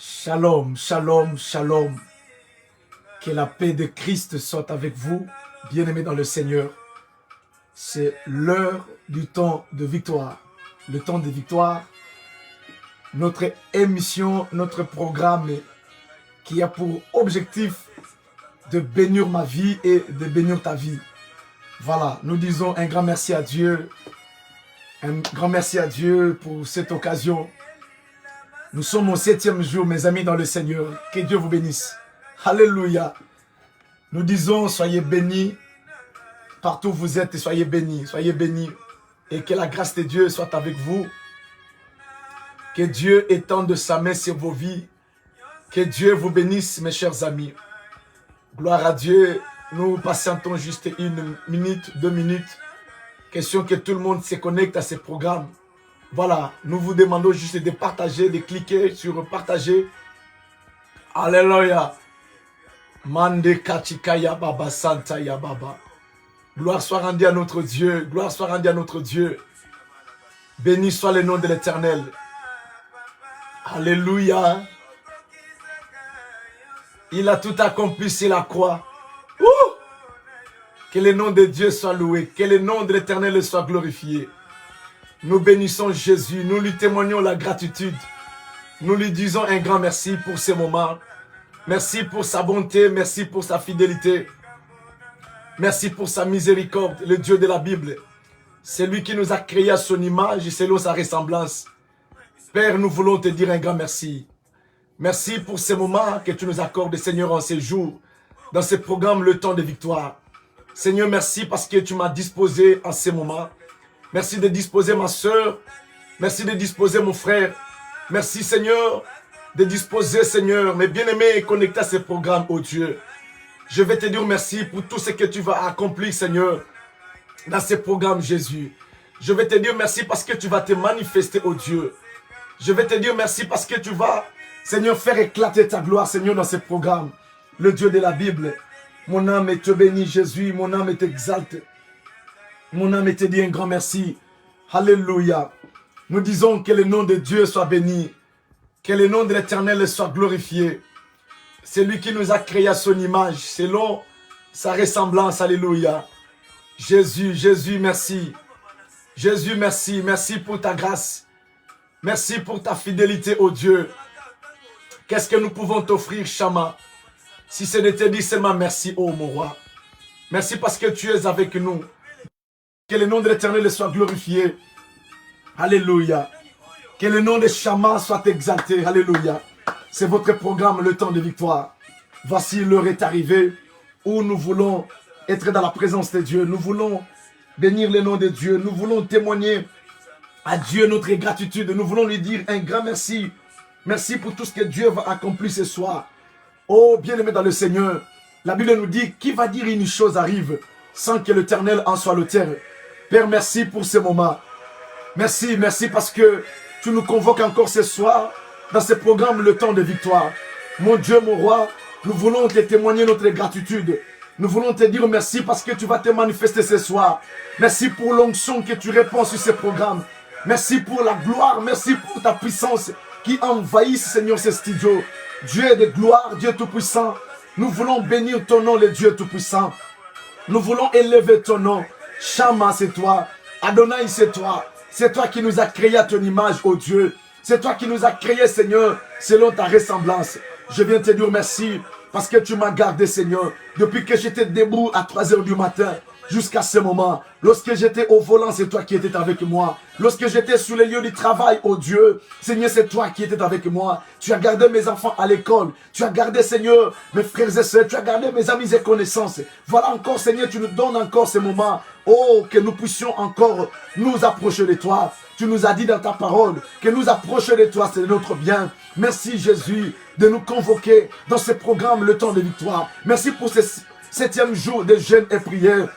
Shalom, shalom, shalom. Que la paix de Christ soit avec vous, bien-aimés dans le Seigneur. C'est l'heure du temps de victoire. Le temps de victoire, notre émission, notre programme qui a pour objectif de bénir ma vie et de bénir ta vie. Voilà, nous disons un grand merci à Dieu. Un grand merci à Dieu pour cette occasion. Nous sommes au 7e jour, mes amis dans le Seigneur. Que Dieu vous bénisse. Alléluia. Nous disons, soyez bénis. Partout où vous êtes, soyez bénis. Soyez bénis. Et que la grâce de Dieu soit avec vous. Que Dieu étende sa main sur vos vies. Que Dieu vous bénisse, mes chers amis. Gloire à Dieu. Nous patientons juste 1 minute, 2 minutes. Question que tout le monde se connecte à ces programmes. Voilà, nous vous demandons juste de partager, de cliquer sur partager. Alléluia. Mande kachika ya baba santa ya baba. Gloire soit rendue à notre Dieu. Gloire soit rendue à notre Dieu. Béni soit le nom de l'Éternel. Alléluia. Il a tout accompli sur la croix. Ouh! Que le nom de Dieu soit loué. Que le nom de l'Éternel soit glorifié. Nous bénissons Jésus, nous lui témoignons la gratitude. Nous lui disons un grand merci pour ce moment. Merci pour sa bonté, merci pour sa fidélité. Merci pour sa miséricorde, le Dieu de la Bible. C'est lui qui nous a créés à son image et selon sa ressemblance. Père, nous voulons te dire un grand merci. Merci pour ce moment que tu nous accordes, Seigneur, en ces jours, dans ce programme Le Temps de Victoire. Seigneur, merci parce que tu m'as disposé en ce moment. Merci de disposer ma soeur. Merci de disposer mon frère. Merci Seigneur de disposer Seigneur mes bien-aimés connectés à ce programme, oh Dieu. Je vais te dire merci pour tout ce que tu vas accomplir Seigneur dans ce programme Jésus. Je vais te dire merci parce que tu vas te manifester, oh Dieu. Je vais te dire merci parce que tu vas Seigneur faire éclater ta gloire Seigneur dans ce programme. Le Dieu de la Bible. Mon âme te bénit Jésus, mon âme t'exalte. Mon âme te dit un grand merci. Alléluia. Nous disons que le nom de Dieu soit béni. Que le nom de l'Éternel soit glorifié. C'est lui qui nous a créé à son image, selon sa ressemblance. Alléluia. Jésus, Jésus, merci. Jésus, merci. Merci pour ta grâce. Merci pour ta fidélité, ô Dieu. Qu'est-ce que nous pouvons t'offrir, Shama? Si ce n'était dit seulement merci, ô mon roi. Merci parce que tu es avec nous. Que le nom de l'Éternel soit glorifié. Alléluia. Que le nom de Shama soit exalté. Alléluia. C'est votre programme, Le Temps de Victoire. Voici l'heure est arrivée où nous voulons être dans la présence de Dieu. Nous voulons bénir le nom de Dieu. Nous voulons témoigner à Dieu notre gratitude. Nous voulons lui dire un grand merci. Merci pour tout ce que Dieu va accomplir ce soir. Oh, bien-aimé dans le Seigneur, la Bible nous dit, qui va dire une chose arrive sans que l'Éternel en soit l'auteur. Père, merci pour ce moment. Merci, merci parce que tu nous convoques encore ce soir dans ce programme Le Temps de Victoire. Mon Dieu, mon roi, nous voulons te témoigner notre gratitude. Nous voulons te dire merci parce que tu vas te manifester ce soir. Merci pour l'onction que tu réponds sur ce programme. Merci pour la gloire, merci pour ta puissance qui envahit, Seigneur, ce studio. Dieu de gloire, Dieu Tout-Puissant. Nous voulons bénir ton nom, le Dieu Tout-Puissant. Nous voulons élever ton nom. Shama, c'est toi. Adonai, c'est toi. C'est toi qui nous as créés à ton image, ô Dieu. C'est toi qui nous as créés, Seigneur, selon ta ressemblance. Je viens te dire merci parce que tu m'as gardé, Seigneur. Depuis que j'étais debout à 3 h du matin, jusqu'à ce moment. Lorsque j'étais au volant, c'est toi qui étais avec moi. Lorsque j'étais sur les lieux du travail, oh Dieu, Seigneur, c'est toi qui étais avec moi. Tu as gardé mes enfants à l'école. Tu as gardé, Seigneur, mes frères et sœurs. Tu as gardé mes amis et connaissances. Voilà encore, Seigneur, tu nous donnes encore ce moment. Oh, que nous puissions encore nous approcher de toi. Tu nous as dit dans ta parole que nous approcher de toi, c'est notre bien. Merci, Jésus, de nous convoquer dans ce programme, Le Temps de Victoire. Merci pour ce 7e jour de jeûne et prière.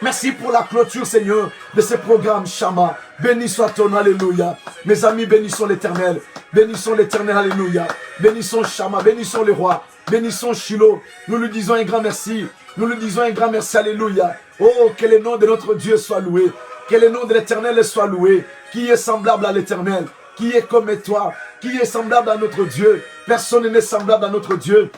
Merci pour la clôture, Seigneur, de ce programme, Shama. Béni soit ton nom, alléluia. Mes amis, bénissons l'Éternel. Bénissons l'Éternel, alléluia. Bénissons Shama, bénissons le roi. Bénissons Shiloh. Nous lui disons un grand merci. Nous lui disons un grand merci, alléluia. Oh, que le nom de notre Dieu soit loué. Que le nom de l'Éternel soit loué. Qui est semblable à l'Éternel? Qui est comme toi? Qui est semblable à notre Dieu? Personne n'est semblable à notre Dieu.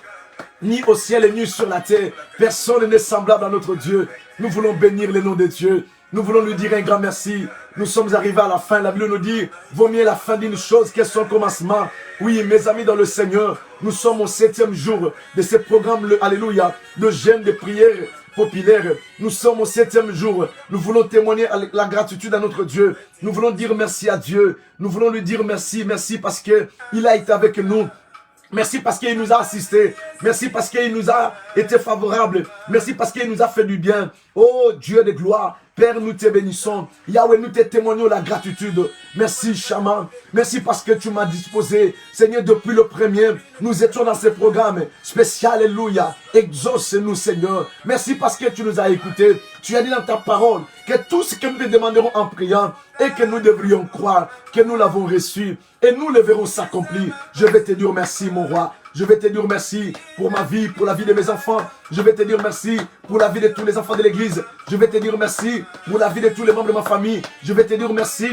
Ni au ciel et ni sur la terre. Personne n'est semblable à notre Dieu. Nous voulons bénir le nom de Dieu. Nous voulons lui dire un grand merci. Nous sommes arrivés à la fin. La Bible nous dit, vaut mieux la fin d'une chose que son commencement. Oui, mes amis dans le Seigneur, nous sommes au 7e jour de ce programme, alléluia, de jeûne, de prière populaire. Nous sommes au 7e jour. Nous voulons témoigner la gratitude à notre Dieu. Nous voulons dire merci à Dieu. Nous voulons lui dire merci, merci parce qu'il a été avec nous. Merci parce qu'il nous a assistés. Merci parce qu'il nous a été favorable. Merci parce qu'il nous a fait du bien. Oh Dieu de gloire, Père, nous te bénissons. Yahweh, nous te témoignons la gratitude. Merci, Shaman. Merci parce que tu m'as disposé. Seigneur, depuis le premier, nous étions dans ce programme spécial. Alléluia. Exauce-nous, Seigneur. Merci parce que tu nous as écoutés. Tu as dit dans ta parole que tout ce que nous te demanderons en priant et que nous devrions croire que nous l'avons reçu et nous le verrons s'accomplir. Je vais te dire merci, mon roi. Je vais te dire merci pour ma vie, pour la vie de mes enfants. Je vais te dire merci pour la vie de tous les enfants de l'église. Je vais te dire merci pour la vie de tous les membres de ma famille. Je vais te dire merci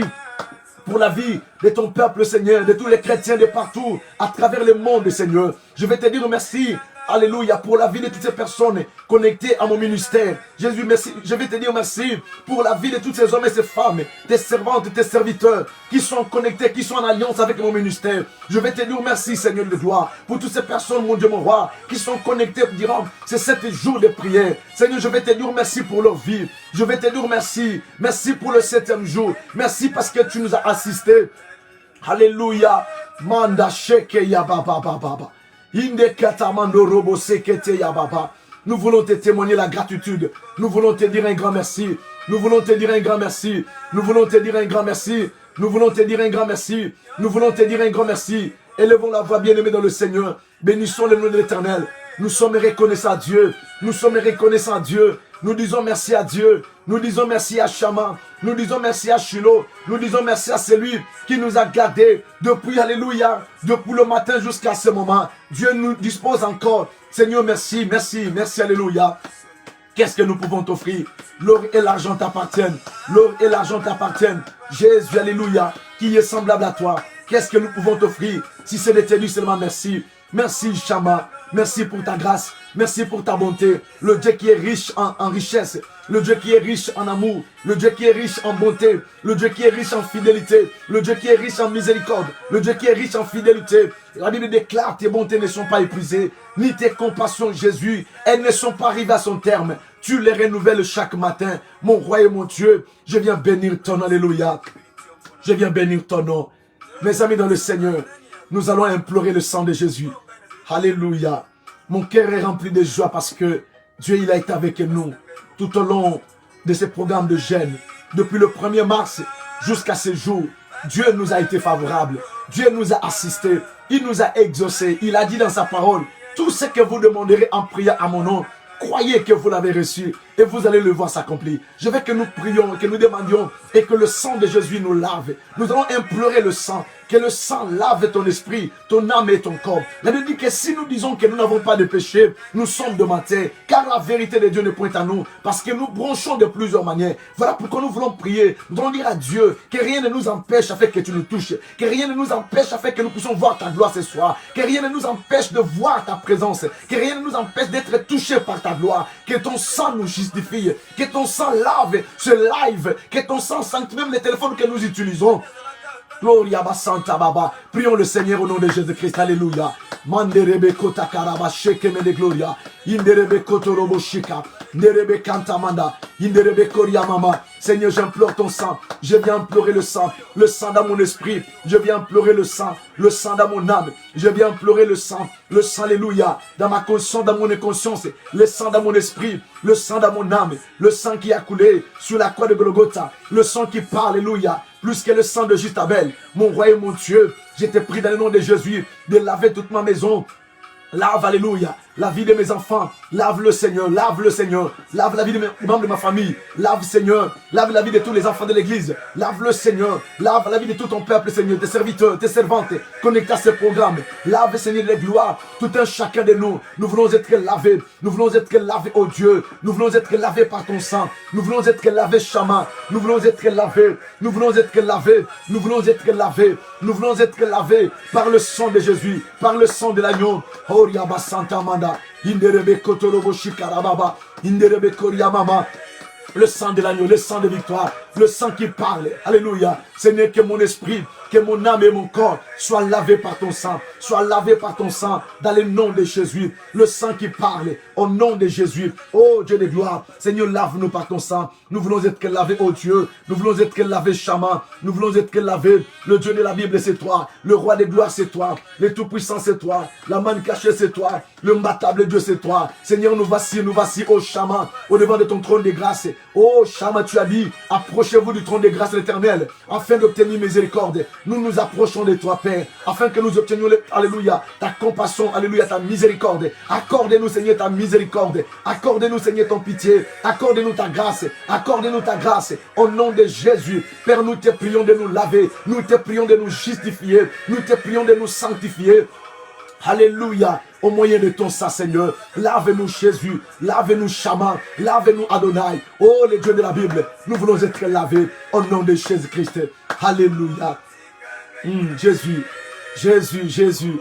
pour la vie de ton peuple, Seigneur, de tous les chrétiens de partout, à travers le monde, Seigneur. Je vais te dire merci. Alléluia, pour la vie de toutes ces personnes connectées à mon ministère. Jésus, merci. Je vais te dire merci pour la vie de tous ces hommes et ces femmes, tes servantes, tes serviteurs, qui sont connectés, qui sont en alliance avec mon ministère. Je vais te dire merci, Seigneur de gloire, pour toutes ces personnes, mon Dieu, mon roi, qui sont connectées durant ces 7 jours de prière. Seigneur, je vais te dire merci pour leur vie. Je vais te dire merci. Merci pour le 7e jour. Merci parce que tu nous as assistés. Alléluia. Manda sheke ya baba baba. Nous voulons te témoigner la gratitude. Nous voulons te dire un grand merci. Nous voulons te dire un grand merci. Nous voulons te dire un grand merci. Nous voulons te dire un grand merci. Nous voulons te dire un grand merci. Élevons la voix bien-aimée dans le Seigneur. Bénissons le nom de l'Éternel. Nous sommes reconnaissants à Dieu. Nous sommes reconnaissants à Dieu. Nous disons merci à Dieu. Nous disons merci à Shaman. Nous disons merci à Shiloh. Nous disons merci à celui qui nous a gardés depuis, alléluia, depuis le matin jusqu'à ce moment. Dieu nous dispose encore. Seigneur, merci, merci, merci, alléluia. Qu'est-ce que nous pouvons t'offrir? L'or et l'argent t'appartiennent. L'or et l'argent t'appartiennent. Jésus, alléluia, qui est semblable à toi. Qu'est-ce que nous pouvons t'offrir si ce n'était lui seulement merci? Merci, Shama. Merci pour ta grâce. Merci pour ta bonté. Le Dieu qui est riche en richesse. Le Dieu qui est riche en amour. Le Dieu qui est riche en bonté. Le Dieu qui est riche en fidélité. Le Dieu qui est riche en miséricorde. Le Dieu qui est riche en fidélité. La Bible déclare tes bontés ne sont pas épuisées. Ni tes compassions, Jésus. Elles ne sont pas arrivées à son terme. Tu les renouvelles chaque matin. Mon roi et mon Dieu, je viens bénir ton nom. Alléluia. Je viens bénir ton nom. Mes amis dans le Seigneur, nous allons implorer le sang de Jésus. Alléluia. Mon cœur est rempli de joie parce que Dieu il a été avec nous tout au long de ce programme de jeûne. Depuis le 1er mars jusqu'à ce jour, Dieu nous a été favorable. Dieu nous a assistés. Il nous a exaucés. Il a dit dans sa parole, tout ce que vous demanderez en priant à mon nom, croyez que vous l'avez reçu et vous allez le voir s'accomplir. Je veux que nous prions, que nous demandions et que le sang de Jésus nous lave. Nous allons implorer le sang, que le sang lave ton esprit, ton âme et ton corps. La Bible dit que si nous disons que nous n'avons pas de péché, nous sommes de menteur, car la vérité de Dieu ne pointe à nous, parce que nous bronchons de plusieurs manières. Voilà pourquoi nous voulons prier. Nous allons dire à Dieu que rien ne nous empêche afin que tu nous touches, que rien ne nous empêche afin que nous puissions voir ta gloire ce soir, que rien ne nous empêche de voir ta présence, que rien ne nous empêche d'être touchés par ta gloire, que ton sang nous justifie, que ton sang lave ce live, que ton sang sanctifie même les téléphones que nous utilisons. Gloria Santa Baba. Prions le Seigneur au nom de Jésus-Christ. Alléluia. Manderebe kota karaba shekeme de gloria. Inderebe kotorobo shika. Nderebe kantamanda. Inderebe koria mama. Seigneur, j'implore ton sang. Je viens implorer le sang dans mon esprit. Je viens implorer le sang dans mon âme. Je viens implorer le sang, alléluia, dans ma conscience, dans mon inconscience, le sang dans mon esprit, le sang dans mon âme, le sang qui a coulé sur la croix de Golgotha, le sang qui parle, alléluia, plus que le sang de juste Abel. Mon roi et mon Dieu, je te prie dans le nom de Jésus de laver toute ma maison. Lave, alléluia, la vie de mes enfants. Lave le Seigneur, lave le Seigneur. Lave la vie de mes membres de ma famille. Lave Seigneur, lave la vie de tous les enfants de l'église. Lave le Seigneur, lave la vie de tout ton peuple Seigneur, tes serviteurs, tes servantes, connectés à ce programme. Lave Seigneur les gloires, tout un chacun de nous. Nous voulons être lavés, nous voulons être lavés, oh Dieu. Nous voulons être lavés par ton sang. Nous voulons être lavés, Shama. Nous voulons être lavés, nous voulons être lavés, nous voulons être lavés, nous voulons être lavés par le sang de Jésus, par le sang de l'agneau. Oh Yaba Santa Manda, Inderebe Kotorobo Shikarababa, Inderebe Koryamama. Le sang de l'agneau, le sang de victoire, le sang qui parle. Alléluia. Seigneur, que mon esprit, que mon âme et mon corps soient lavés par ton sang. Soient lavés par ton sang dans le nom de Jésus. Le sang qui parle au nom de Jésus. Oh Dieu de gloire. Seigneur, lave-nous par ton sang. Nous voulons être lavés, oh Dieu. Nous voulons être lavés, Shama. Nous voulons être lavés. Le Dieu de la Bible, c'est toi. Le roi des gloires, c'est toi. Le tout-puissant, c'est toi. La manne cachée, c'est toi. Le imbattable Dieu, c'est toi. Seigneur, nous voici, oh Shama, au devant de ton trône de grâce. Oh Shama, tu as dit, approchez-vous du trône de grâce de l'Éternel, afin d'obtenir miséricorde. Nous nous approchons de toi, Père, afin que nous obtenions, alléluia, ta compassion, alléluia, ta miséricorde. Accorde-nous, Seigneur, ta miséricorde. Accorde-nous, Seigneur, ton pitié. Accorde-nous ta grâce. Accorde-nous ta grâce. Au nom de Jésus, Père, nous te prions de nous laver. Nous te prions de nous justifier. Nous te prions de nous sanctifier. Alléluia, au moyen de ton sang, Seigneur. Lave-nous, Jésus. Lave-nous, Shama. Lave-nous, Adonai. Oh, les dieux de la Bible, nous voulons être lavés au nom de Jésus-Christ. Alléluia. Jésus, Jésus, Jésus.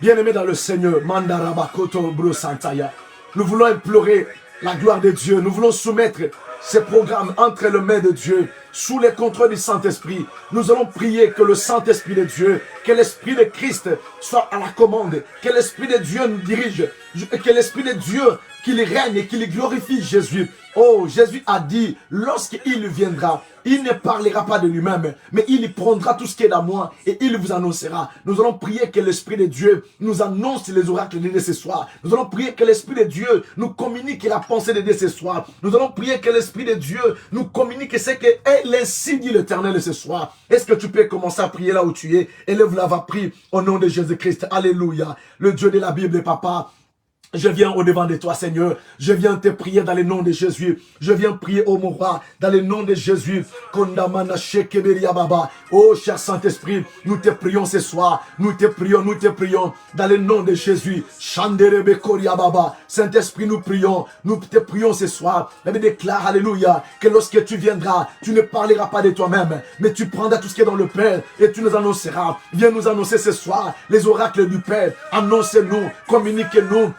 Bien-aimé dans le Seigneur, Mandarabakoto Bro Santaya. Nous voulons implorer la gloire de Dieu. Nous voulons soumettre ces programmes entre les mains de Dieu, sous les contrôles du Saint-Esprit. Nous allons prier que le Saint-Esprit de Dieu, que l'Esprit de Christ soit à la commande, que l'Esprit de Dieu nous dirige, que l'Esprit de Dieu qu'il règne et qu'il glorifie Jésus. Oh, Jésus a dit, lorsqu'il viendra, il ne parlera pas de lui-même, mais il prendra tout ce qui est à moi et il vous annoncera. Nous allons prier que l'Esprit de Dieu nous annonce les oracles nécessaires. Nous allons prier que l'Esprit de Dieu nous communique la pensée de ce soir. Nous allons prier que l'Esprit de Dieu nous communique ce que est l'insigne dit l'Éternel ce soir. Est-ce que tu peux commencer à prier là où tu es? Élève-la, va prier au nom de Jésus-Christ. Alléluia. Le Dieu de la Bible, Papa. Je viens au devant de toi, Seigneur. Je viens te prier dans le nom de Jésus. Je viens prier, oh mon roi, dans le nom de Jésus. Oh, cher Saint-Esprit, nous te prions ce soir. Nous te prions dans le nom de Jésus. Saint-Esprit, nous te prions ce soir. La Bible déclare, alléluia, que lorsque tu viendras, tu ne parleras pas de toi-même, mais tu prendras tout ce qui est dans le Père et tu nous annonceras. Viens nous annoncer ce soir les oracles du Père. Annonce-nous, communiquez-nous.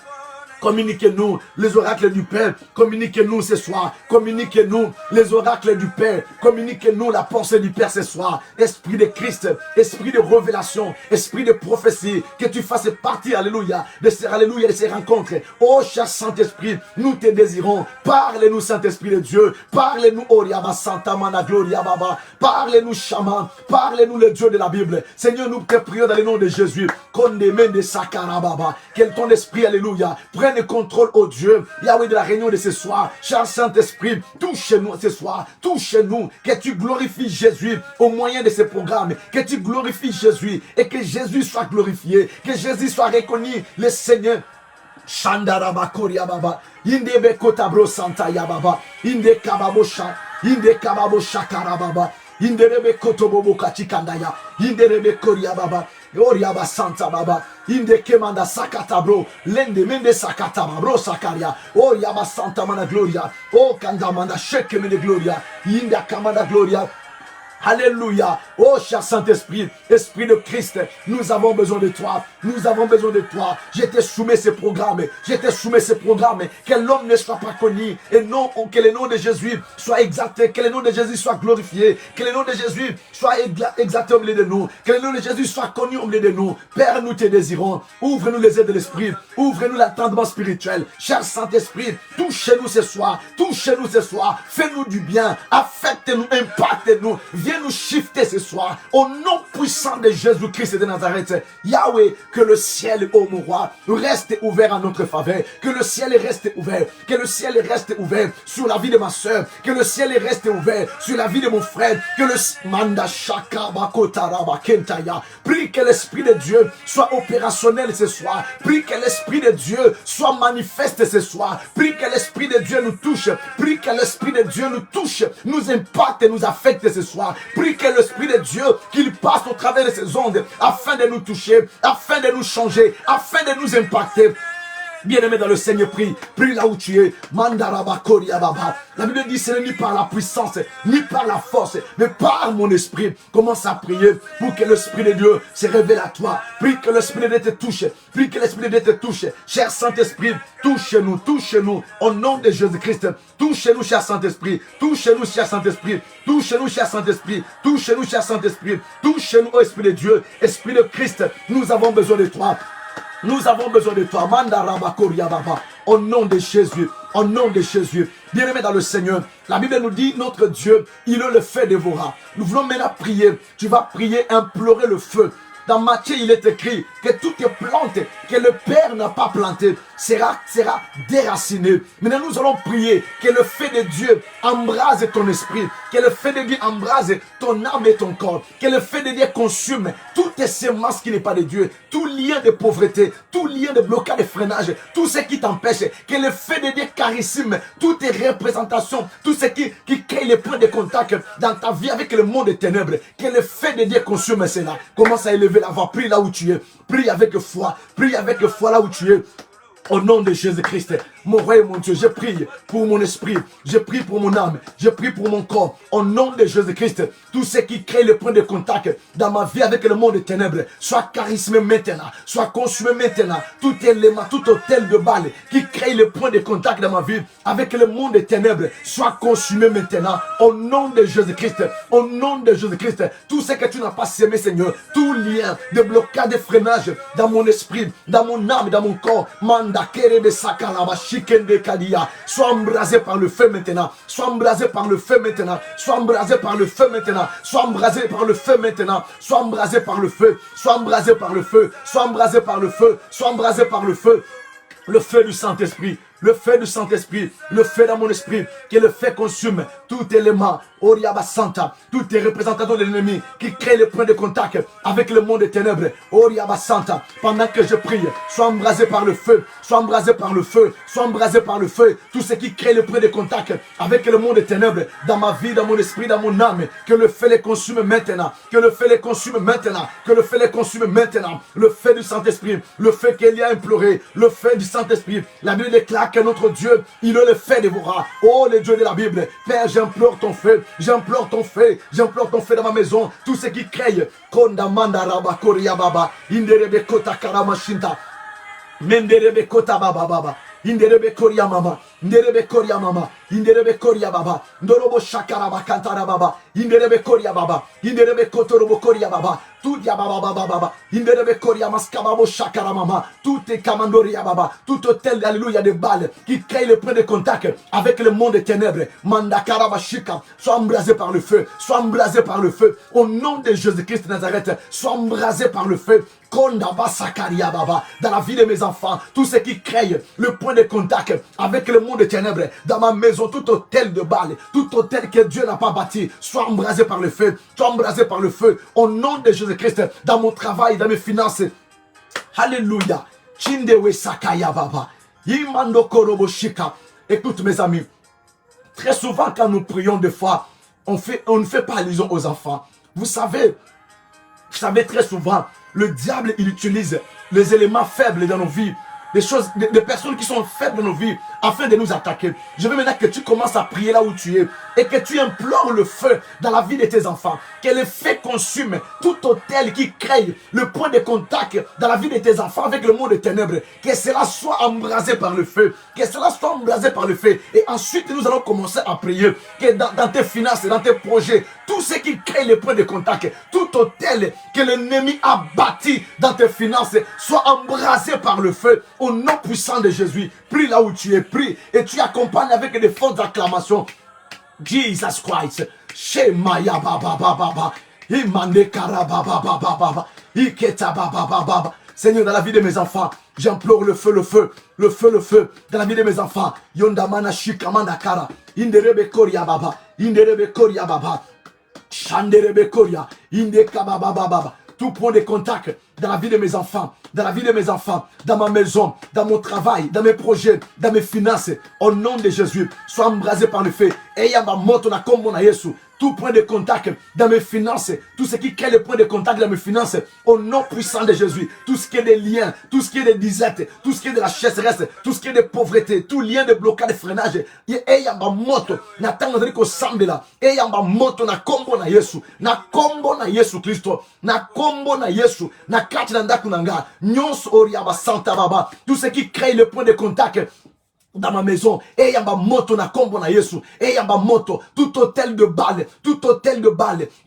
Communiquez-nous les oracles du Père. Communiquez-nous ce soir. Communiquez-nous les oracles du Père. Communiquez-nous la pensée du Père ce soir. Esprit de Christ, esprit de révélation, esprit de prophétie, que tu fasses partie, alléluia, de ces rencontres. Oh, cher Saint-Esprit, nous te désirons. Parle-nous, Saint-Esprit de Dieu. Parle-nous, Oriaba Santa Mana Gloria Baba. Parle-nous, Shaman. Parle-nous, le Dieu de la Bible. Seigneur, nous te prions dans le nom de Jésus. De Sakara Baba. Que ton esprit, alléluia, prenne le contrôle, oh Dieu, Yahweh, de la réunion de ce soir. Cher Saint-Esprit, touche-nous ce soir, touche-nous, que tu glorifies Jésus au moyen de ce programme, que tu glorifies Jésus et que Jésus soit glorifié, que Jésus soit reconnu, le Seigneur. Shandaraba Koria Baba, Inde Bekotabro Santa Yababa, Inde Kababosha, Inde Kababosha Karababa, Inde Rebe Kotobobo Kachikandaya, Inde Rebe Koria Baba. Oriaba Santa Baba, Inde Kemanda Sakata bro, Lende Mende Sakata bro Sakaria, Oriaba Santa Mana Gloria, O Kandamanda Sheke Mene Gloria, Inde Kamanda Gloria. Alléluia. Oh, cher Saint-Esprit, Esprit de Christ, nous avons besoin de toi. Nous avons besoin de toi. Je te soumets ce programme. Je te soumets ce programme. Que l'homme ne soit pas connu. Et non, que le nom de Jésus soit exalté. Que le nom de Jésus soit glorifié. Que le nom de Jésus soit exalté au milieu de nous. Que le nom de Jésus soit connu au milieu de nous. Père, nous te désirons. Ouvre-nous les ailes de l'Esprit. Ouvre-nous l'entendement spirituel. Cher Saint-Esprit, touchez-nous ce soir. Touchez-nous ce soir. Fais-nous du bien. Affecte-nous. Impacte-nous. viens nous shifter ce soir. Au nom puissant de Jésus-Christ de Nazareth. Yahweh, que le ciel, ô mon roi, reste ouvert en notre faveur. Que le ciel reste ouvert. Que le ciel reste ouvert sur la vie de ma soeur. Que le ciel reste ouvert sur la vie de mon frère. Que le Manda Shaka Bakotaraba Kentaya. Prie que l'Esprit de Dieu soit opérationnel ce soir. Prie que l'Esprit de Dieu soit manifeste ce soir. Prie que l'Esprit de Dieu nous touche. Prie que l'Esprit de Dieu nous touche, nous impacte et nous affecte ce soir. Prie que l'Esprit de Dieu, qu'il passe au travers de ces ondes, afin de nous toucher, afin de nous changer, afin de nous impacter. Bien-aimé dans le Seigneur, prie là où tu es. Mandaraba Koriababa. La Bible dit, ce n'est ni par la puissance, ni par la force, mais par mon esprit. Commence à prier pour que l'Esprit de Dieu se révèle à toi. Prie que l'Esprit de Dieu te touche. Prie que l'Esprit de Dieu te touche. Cher Saint-Esprit, touche-nous, touche-nous. Au nom de Jésus-Christ, touche-nous, cher Saint-Esprit. Touche-nous, cher Saint-Esprit. Touche-nous, cher Saint-Esprit. Touche-nous, cher Saint-Esprit. Touche-nous, ô Esprit de Dieu. Esprit de Christ, nous avons besoin de toi. Nous avons besoin de toi. Au nom de Jésus. Au nom de Jésus. Bien-aimé dans le Seigneur. La Bible nous dit, notre Dieu, il est le feu dévorant. Nous voulons maintenant prier. Tu vas prier, implorer le feu. Dans Matthieu, il est écrit que toute plante que le Père n'a pas plantée sera déracinée. Maintenant, nous allons prier que le feu de Dieu embrase ton esprit, que le feu de Dieu embrase ton âme et ton corps, que le feu de Dieu consume toutes tes semences qui n'est pas de Dieu, tout lien de pauvreté, tout lien de blocage, de freinage, tout ce qui t'empêche, que le feu de Dieu carissime toutes tes représentations, tout ce qui crée les points de contact dans ta vie avec le monde des ténèbres, que le feu de Dieu consume cela. Commence à élever la voix, prie là où tu es, prie avec foi là où tu es. Au nom de Jésus-Christ, mon roi et mon Dieu, je prie pour mon esprit, je prie pour mon âme, je prie pour mon corps. Au nom de Jésus-Christ, tout ce qui crée le point de contact dans ma vie avec le monde des ténèbres, soit charismé maintenant, soit consumé maintenant. Tout élément, tout hôtel de balle qui crée le point de contact dans ma vie avec le monde des ténèbres, soit consumé maintenant. Au nom de Jésus-Christ, au nom de Jésus-Christ, tout ce que tu n'as pas semé, Seigneur, tout lien de blocage, de freinage dans mon esprit, dans mon âme, dans mon corps, sois embrasé par le feu maintenant. Sois embrasé par le feu maintenant. Sois embrasé par le feu maintenant. Sois embrasé par le feu maintenant. Sois embrasé par le feu. Sois embrasé par le feu. Sois embrasé par le feu. Sois embrasé par le feu. Le feu du Saint-Esprit. Le feu du Saint-Esprit, le feu dans mon esprit, que le feu consume tout élément, Oriaba Santa, toutes les représentations de l'ennemi qui créent le point de contact avec le monde des ténèbres, Oriaba Santa. Pendant que je prie, sois embrasé par le feu, sois embrasé par le feu, sois embrasé par le feu, tout ce qui crée le point de contact avec le monde des ténèbres, dans ma vie, dans mon esprit, dans mon âme, que le feu les consume maintenant, que le feu les consume maintenant, que le feu les consume maintenant, le feu du Saint-Esprit, le feu qu'il a imploré, le feu du Saint-Esprit. La Bible déclare que notre Dieu, il est le feu dévorant. Oh, le Dieu de la Bible, Père, j'implore ton feu, j'implore ton feu, j'implore ton feu dans ma maison. Tout ce qui crée, Kondamanda Rabakoria Baba, Inderebe Kota Karamashinta, Menderebe Kota Baba Baba, Inderebe Koria Mama, Inderebe Koria Mama, Inderebe Koria Baba, Ndorobo Shakaraba Kantara Baba, Inderebe Koria Baba, Inderebe Kotorobo Koria Baba, tout ya Baba Baba Baba, Inderebe Koria Maskababo Shakara Mama, tout est Kamandoria Baba, tout hôtel, alléluia, de balles qui crée le point de contact avec le monde des ténèbres, Mandakara Bashika, sois embrasé par le feu, sois embrasé par le feu, au nom de Jésus-Christ de Nazareth, sois embrasé par le feu. Kondaba Sakaria Baba, dans la vie de mes enfants, tout ce qui crée le point de contact avec le monde des ténèbres, dans ma maison, tout hôtel de balle, tout hôtel que Dieu n'a pas bâti, soit embrasé par le feu, soit embrasé par le feu, au nom de Jésus-Christ, dans mon travail, dans mes finances. Alléluia. Chindewe Sakaya Baba, Yimando Korobo Shika. Écoute mes amis, très souvent quand nous prions des fois, on ne fait pas allusion aux enfants. Vous savez très souvent, le diable, il utilise les éléments faibles dans nos vies, des personnes qui sont faibles dans nos vies, afin de nous attaquer. Je veux maintenant que tu commences à prier là où tu es, et que tu implores le feu dans la vie de tes enfants, que le feu consume tout hôtel qui crée le point de contact dans la vie de tes enfants avec le monde des ténèbres, que cela soit embrasé par le feu, que cela soit embrasé par le feu. Et ensuite nous allons commencer à prier que dans tes finances, dans tes projets, tout ce qui crée le point de contact, tout hôtel que l'ennemi a bâti dans tes finances soit embrasé par le feu, au nom puissant de Jésus. Prie là où tu es, prie, et tu accompagnes avec des fortes acclamations. Jesus Christ, Shemaya baba baba. Imande karaba baba baba. Iketa baba baba. Seigneur, dans la vie de mes enfants, j'implore le feu, le feu, le feu, le feu. Dans la vie de mes enfants, Yondamana shikamanda kara. Inderebe koria baba. Inderebe koria baba. Shanderebe koria. Indeka baba baba. Tout point de contact dans la vie de mes enfants, dans la vie de mes enfants, dans ma maison, dans mon travail, dans mes projets, dans mes finances, au nom de Jésus, sois embrasé par le feu. Et yamba moto na kombo na Yesu. Tout point de contact dans mes finances, tout ce qui crée le point de contact dans mes finances, au nom puissant de Jésus, tout ce qui est des liens, tout ce qui est des disettes, tout ce qui est de la chasseresse, tout ce qui est de pauvreté, tout lien de blocage, de freinage, et yamba moto, na tangandri ko sambela, et yamba moto na kombo na Yesu, na kombo na Yesu Christo, na kombo na Yesu, na kati na ndaku nanga, nyonso oriaba santa baba, tout ce qui crée le point de contact dans ma maison, et yamba moto na kombo na Yesu, et yamba moto, tout hôtel de balles,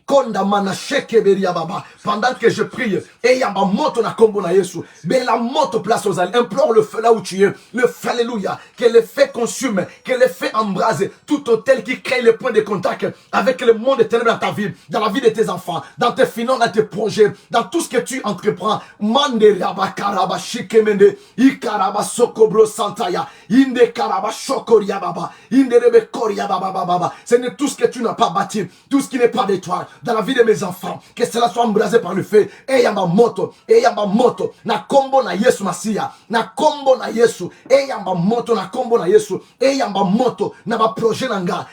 kondamana shekeberia baba, pendant que je prie, et yamba moto na kombo na Yesu, mais la moto place aux alliés, implore le feu là où tu es, le feu, alléluia, que le feu consume, que le feu embrase, tout hôtel qui crée le point de contact avec le monde des ténèbres dans ta vie, dans la vie de tes enfants, dans tes finances, dans tes projets, dans tout ce que tu entreprends, mande raba karaba shikemende, ikaraba sokobro santaya, inde karaba shokoria baba, inde rebe koria baba baba. Ce n'est tout ce que tu n'as pas bâti, tout ce qui n'est pas de toi, dans la vie de mes enfants, que cela soit embrasé par le feu. Et yamba moto, na kombo na Yesu Masia, na kombo na Yesu, et yamba moto na kombo na Yesu, et yamba moto na ba projet nanga,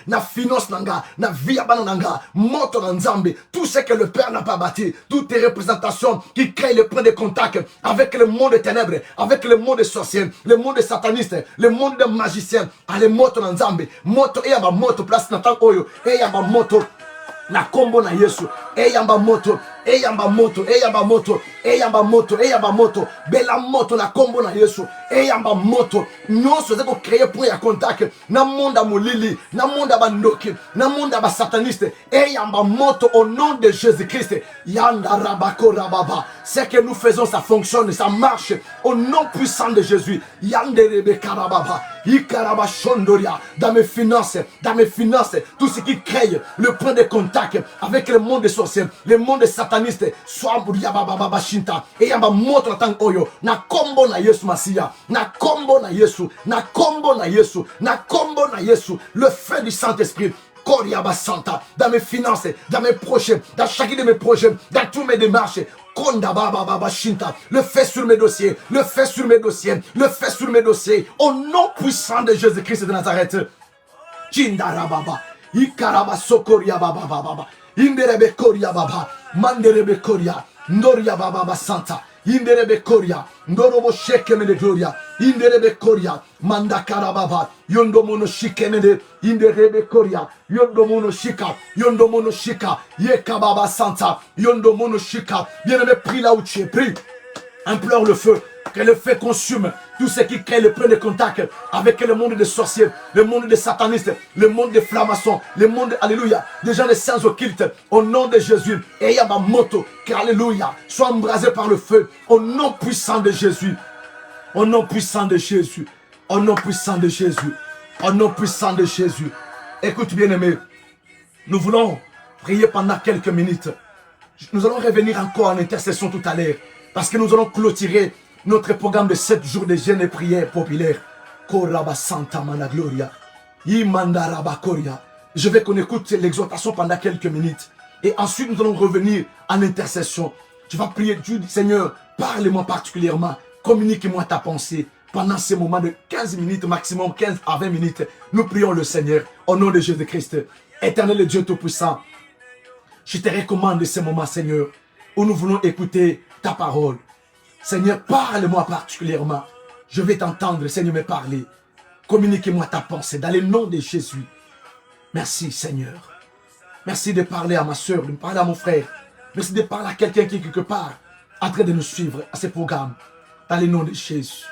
na finance nanga, na vie abana nanga, moto na nzambe, tout ce que le Père n'a pas bâti, toutes tes représentations qui créent le point de contact avec le monde des ténèbres, avec le monde des sorciers, le monde des satanistes, le monde des magiciens, allez moto na nzambe, moto et yamba moto place na tank oyo, et yamba moto na kombo na Yesu, eyamba moto, eyamba moto, eyamba moto, eyamba moto, eyamba moto, bela moto na kombo na Yesu, eyamba moto, nyonso zeko créer point ya contact, na monde molili, na monde bandoki, na monde ba sataniste, eyamba moto au nom de Jésus-Christ, yanda rabako rababa, ce que nous faisons ça fonctionne, ça marche, au nom puissant de Jésus, yande rebe karababa, ikaraba shondoria, dans mes finances, tout ce qui crée le point de contact avec le monde des sorciers, le monde des satanistes, soit baba shinta, et yamba moto na tang oyo, na kombo na Yesu Masia, na kombo na Yesu, na kombo na Yesu, na kombo na Yesu, le feu du Saint-Esprit. Koriaba Santa, dans mes finances, dans mes projets, dans chacun de mes projets, dans tous mes démarches, Konda baba shinta, le fait sur mes dossiers, le fait sur mes dossiers, le fait sur mes dossiers, au nom puissant de Jésus-Christ de Nazareth. Chindara baba, Ikaraba sokoria baba baba, Inderebe koria baba, Manderebe koria, Ndoria baba Santa, Inderebe koria, Ndorobo shekeme de gloria, Inderebe koria, Mandakara baba, Yondomono shikemede, Inderebe koria, Yondomono shika, Yeka baba Santa, Yondomono shika, bien-aimé, prie là où tu es, prie, implore le feu, que le feu consume tout ce qui crée le point de contact avec le monde des sorciers, le monde des satanistes, le monde des francs-maçons, le monde, alléluia, des gens des saints occultes, au nom de Jésus. Et yaba moto, que alléluia, soit embrasé par le feu, au nom puissant de Jésus, au nom puissant de Jésus, au nom puissant de Jésus, au nom puissant de Jésus. Écoute bien aimé, nous voulons prier pendant quelques minutes. Nous allons revenir encore en intercession tout à l'heure, parce que nous allons clôturer notre programme de 7 jours de jeûne et prière populaire. Koraba Santa Mana Gloria. Imandaraba Koria. Je veux qu'on écoute l'exhortation pendant quelques minutes. Et ensuite, nous allons revenir en intercession. Tu vas prier Dieu, Seigneur, parle-moi particulièrement. Communique-moi ta pensée. Pendant ces moments de 15 minutes, maximum 15 à 20 minutes, nous prions le Seigneur au nom de Jésus-Christ. Éternel Dieu Tout-Puissant, je te recommande ces moments, Seigneur, où nous voulons écouter ta parole. Seigneur, parle-moi particulièrement. Je vais t'entendre, Seigneur, me parler. Communique-moi ta pensée dans le nom de Jésus. Merci, Seigneur. Merci de parler à ma soeur, de parler à mon frère. Merci de parler à quelqu'un qui est quelque part en train de nous suivre à ce programme. Dans le nom de Jésus,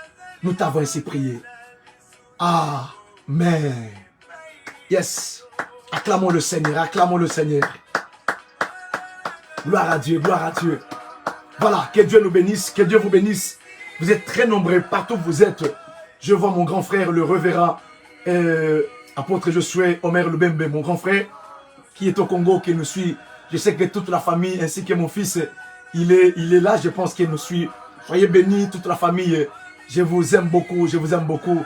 nous t'avons ainsi prié. Amen. Yes. Acclamons le Seigneur, acclamons le Seigneur. Gloire à Dieu, gloire à Dieu. Voilà, que Dieu nous bénisse, que Dieu vous bénisse. Vous êtes très nombreux, partout où vous êtes. Je vois mon grand frère, le révérend apôtre Josué Omer Lubembe, mon grand frère, qui est au Congo, qui nous suit. Je sais que toute la famille, ainsi que mon fils, il est là, je pense qu'il nous suit. Soyez bénis, toute la famille. Je vous aime beaucoup, je vous aime beaucoup.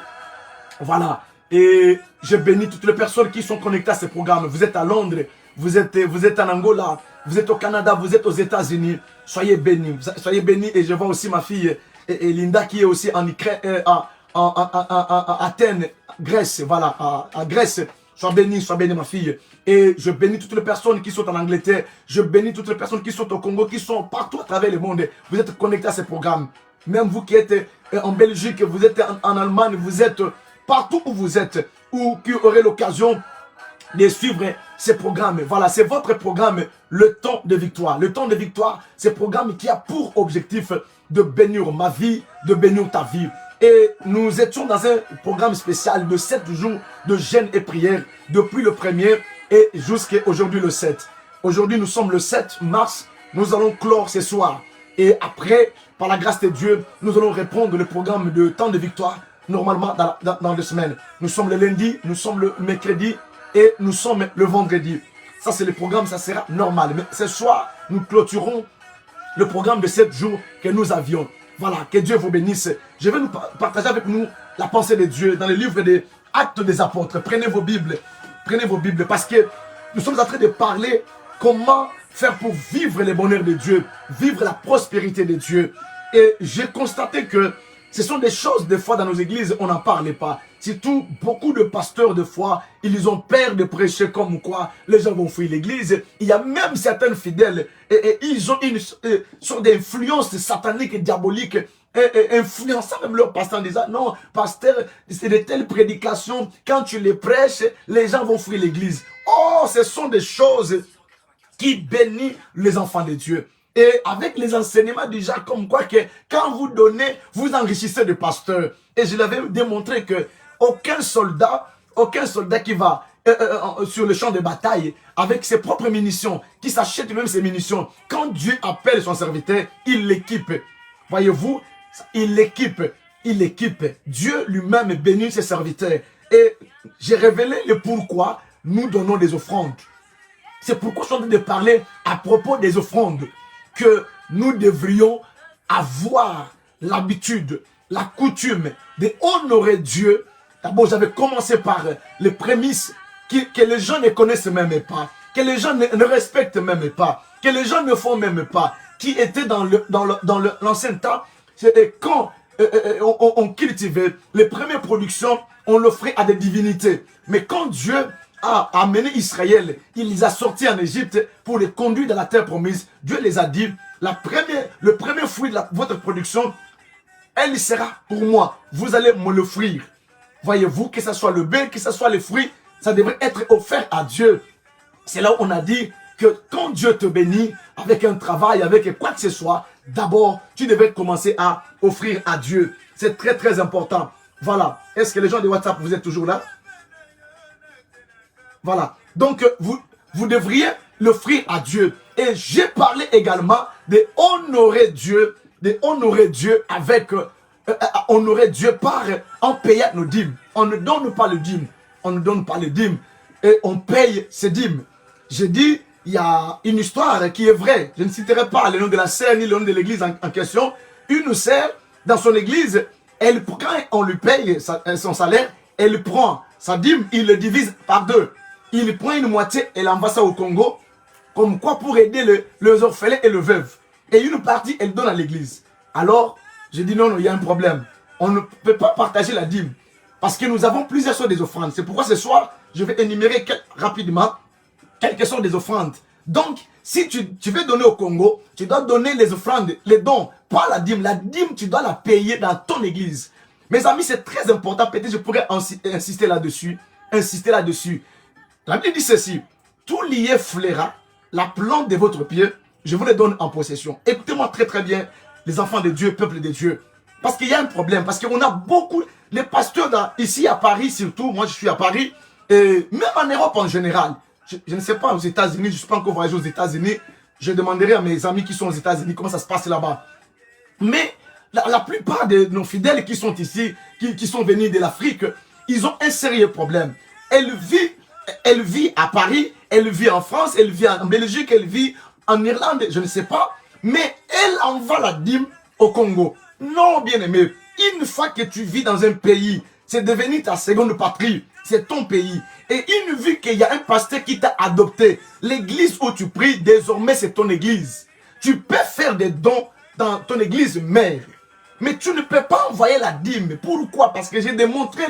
Voilà. Et je bénis toutes les personnes qui sont connectées à ce programme. Vous êtes à Londres, vous êtes en Angola, vous êtes au Canada, vous êtes aux États-Unis. Soyez bénis. Soyez bénis. Et je vois aussi ma fille et Linda qui est aussi en Ukraine, à Athènes, Grèce. Voilà, à Grèce. Sois béni ma fille. Et je bénis toutes les personnes qui sont en Angleterre. Je bénis toutes les personnes qui sont au Congo, qui sont partout à travers le monde. Vous êtes connectés à ce programme. Même vous qui êtes en Belgique, vous êtes en Allemagne, vous êtes partout où vous êtes, ou qui aurez l'occasion de suivre ces programmes. Voilà, c'est votre programme, le temps de victoire. Le temps de victoire, c'est un programme qui a pour objectif de bénir ma vie, de bénir ta vie. Et nous étions dans un programme spécial de 7 jours de jeûne et prière, depuis le 1er et jusqu'à aujourd'hui le 7. Aujourd'hui, nous sommes le 7 mars, nous allons clore ce soir. Et après, par la grâce de Dieu, nous allons répondre le programme de temps de victoire, normalement dans 2 semaines. Nous sommes le lundi, nous sommes le mercredi et nous sommes le vendredi. Ça, c'est le programme, ça sera normal. Mais ce soir, nous clôturons le programme de 7 jours que nous avions. Voilà, que Dieu vous bénisse. Je vais nous partager avec nous la pensée de Dieu dans le livre des Actes des Apôtres. Prenez vos Bibles parce que nous sommes en train de parler comment faire pour vivre le bonheur de Dieu, vivre la prospérité de Dieu. Et j'ai constaté que ce sont des choses, des fois, dans nos églises, on n'en parle pas. Surtout, beaucoup de pasteurs, de fois, ils ont peur de prêcher comme quoi les gens vont fuir l'église. Il y a même certains fidèles, et ils ont une sorte d'influence satanique et diabolique, influençant même leur pasteur en disant, non, pasteur, c'est de telles prédications, quand tu les prêches, les gens vont fuir l'église. Oh, ce sont des choses qui bénissent les enfants de Dieu. Et avec les enseignements déjà comme quoi que quand vous donnez, vous enrichissez de pasteurs. Et je l'avais démontré que aucun soldat qui va sur le champ de bataille avec ses propres munitions, qui s'achète même ses munitions, quand Dieu appelle son serviteur, il l'équipe. Voyez-vous, il l'équipe. Dieu lui-même bénit ses serviteurs. Et j'ai révélé le pourquoi nous donnons des offrandes. C'est pourquoi je suis en train de parler à propos des offrandes. Que nous devrions avoir l'habitude, la coutume d'honorer Dieu. D'abord, j'avais commencé par les prémices que les gens ne connaissent même pas, que les gens ne respectent même pas, que les gens ne font même pas, qui étaient dans l'ancien temps. Quand on cultivait les premières productions, on l'offrait à des divinités. Mais quand Dieu a amené Israël, il les a sortis en Égypte pour les conduire dans la terre promise. Dieu les a dit, le premier fruit de votre production, elle sera pour moi. Vous allez me l'offrir. Voyez-vous, que ce soit le blé, que ce soit les fruits, ça devrait être offert à Dieu. C'est là où on a dit que quand Dieu te bénit avec un travail, avec quoi que ce soit, d'abord, tu devrais commencer à offrir à Dieu. C'est très très important. Voilà. Est-ce que les gens de WhatsApp, vous êtes toujours là? Voilà. Donc, vous devriez l'offrir à Dieu. Et j'ai parlé également d'honorer Dieu, avec, honorer Dieu en payant nos dîmes. On ne donne pas le dîme. On ne donne pas le dîme. Et on paye ses dîmes. J'ai dit, il y a une histoire qui est vraie. Je ne citerai pas le nom de la sœur ni le nom de l'église en question. Une sœur, dans son église, quand on lui paye son salaire, elle prend sa dîme, il le divise par 2. Il prend une moitié et l'envoie ça au Congo, comme quoi pour aider les orphelins et le veuve. Et une partie, elle donne à l'église. Alors, j'ai dit non, il y a un problème. On ne peut pas partager la dîme. Parce que nous avons plusieurs sortes des offrandes. C'est pourquoi ce soir, je vais énumérer rapidement quelques sortes des offrandes. Donc, si tu veux donner au Congo, tu dois donner les offrandes, les dons, pas la dîme. La dîme, tu dois la payer dans ton église. Mes amis, c'est très important. Peut-être je pourrais insister là-dessus. La Bible dit ceci, tout lié flaira la plante de votre pied, je vous les donne en possession. Écoutez-moi très très bien, les enfants de Dieu, peuple de Dieu. Parce qu'il y a un problème, parce qu'on a beaucoup, les pasteurs ici à Paris surtout, moi je suis à Paris, et même en Europe en général. Je ne sais pas aux États-Unis, je ne suis pas encore voyagé aux États-Unis, je demanderai à mes amis qui sont aux États-Unis comment ça se passe là-bas. Mais la plupart de nos fidèles qui sont ici, qui sont venus de l'Afrique, ils ont un sérieux problème. elle vit à Paris, elle vit en France, elle vit en Belgique, elle vit en Irlande, je ne sais pas. Mais elle envoie la dîme au Congo. Non, bien aimé, une fois que tu vis dans un pays, c'est devenu ta seconde patrie, c'est ton pays. Et une fois qu'il y a un pasteur qui t'a adopté, l'église où tu pries, désormais c'est ton église. Tu peux faire des dons dans ton église mère. Mais tu ne peux pas envoyer la dîme. Pourquoi? Parce que j'ai démontré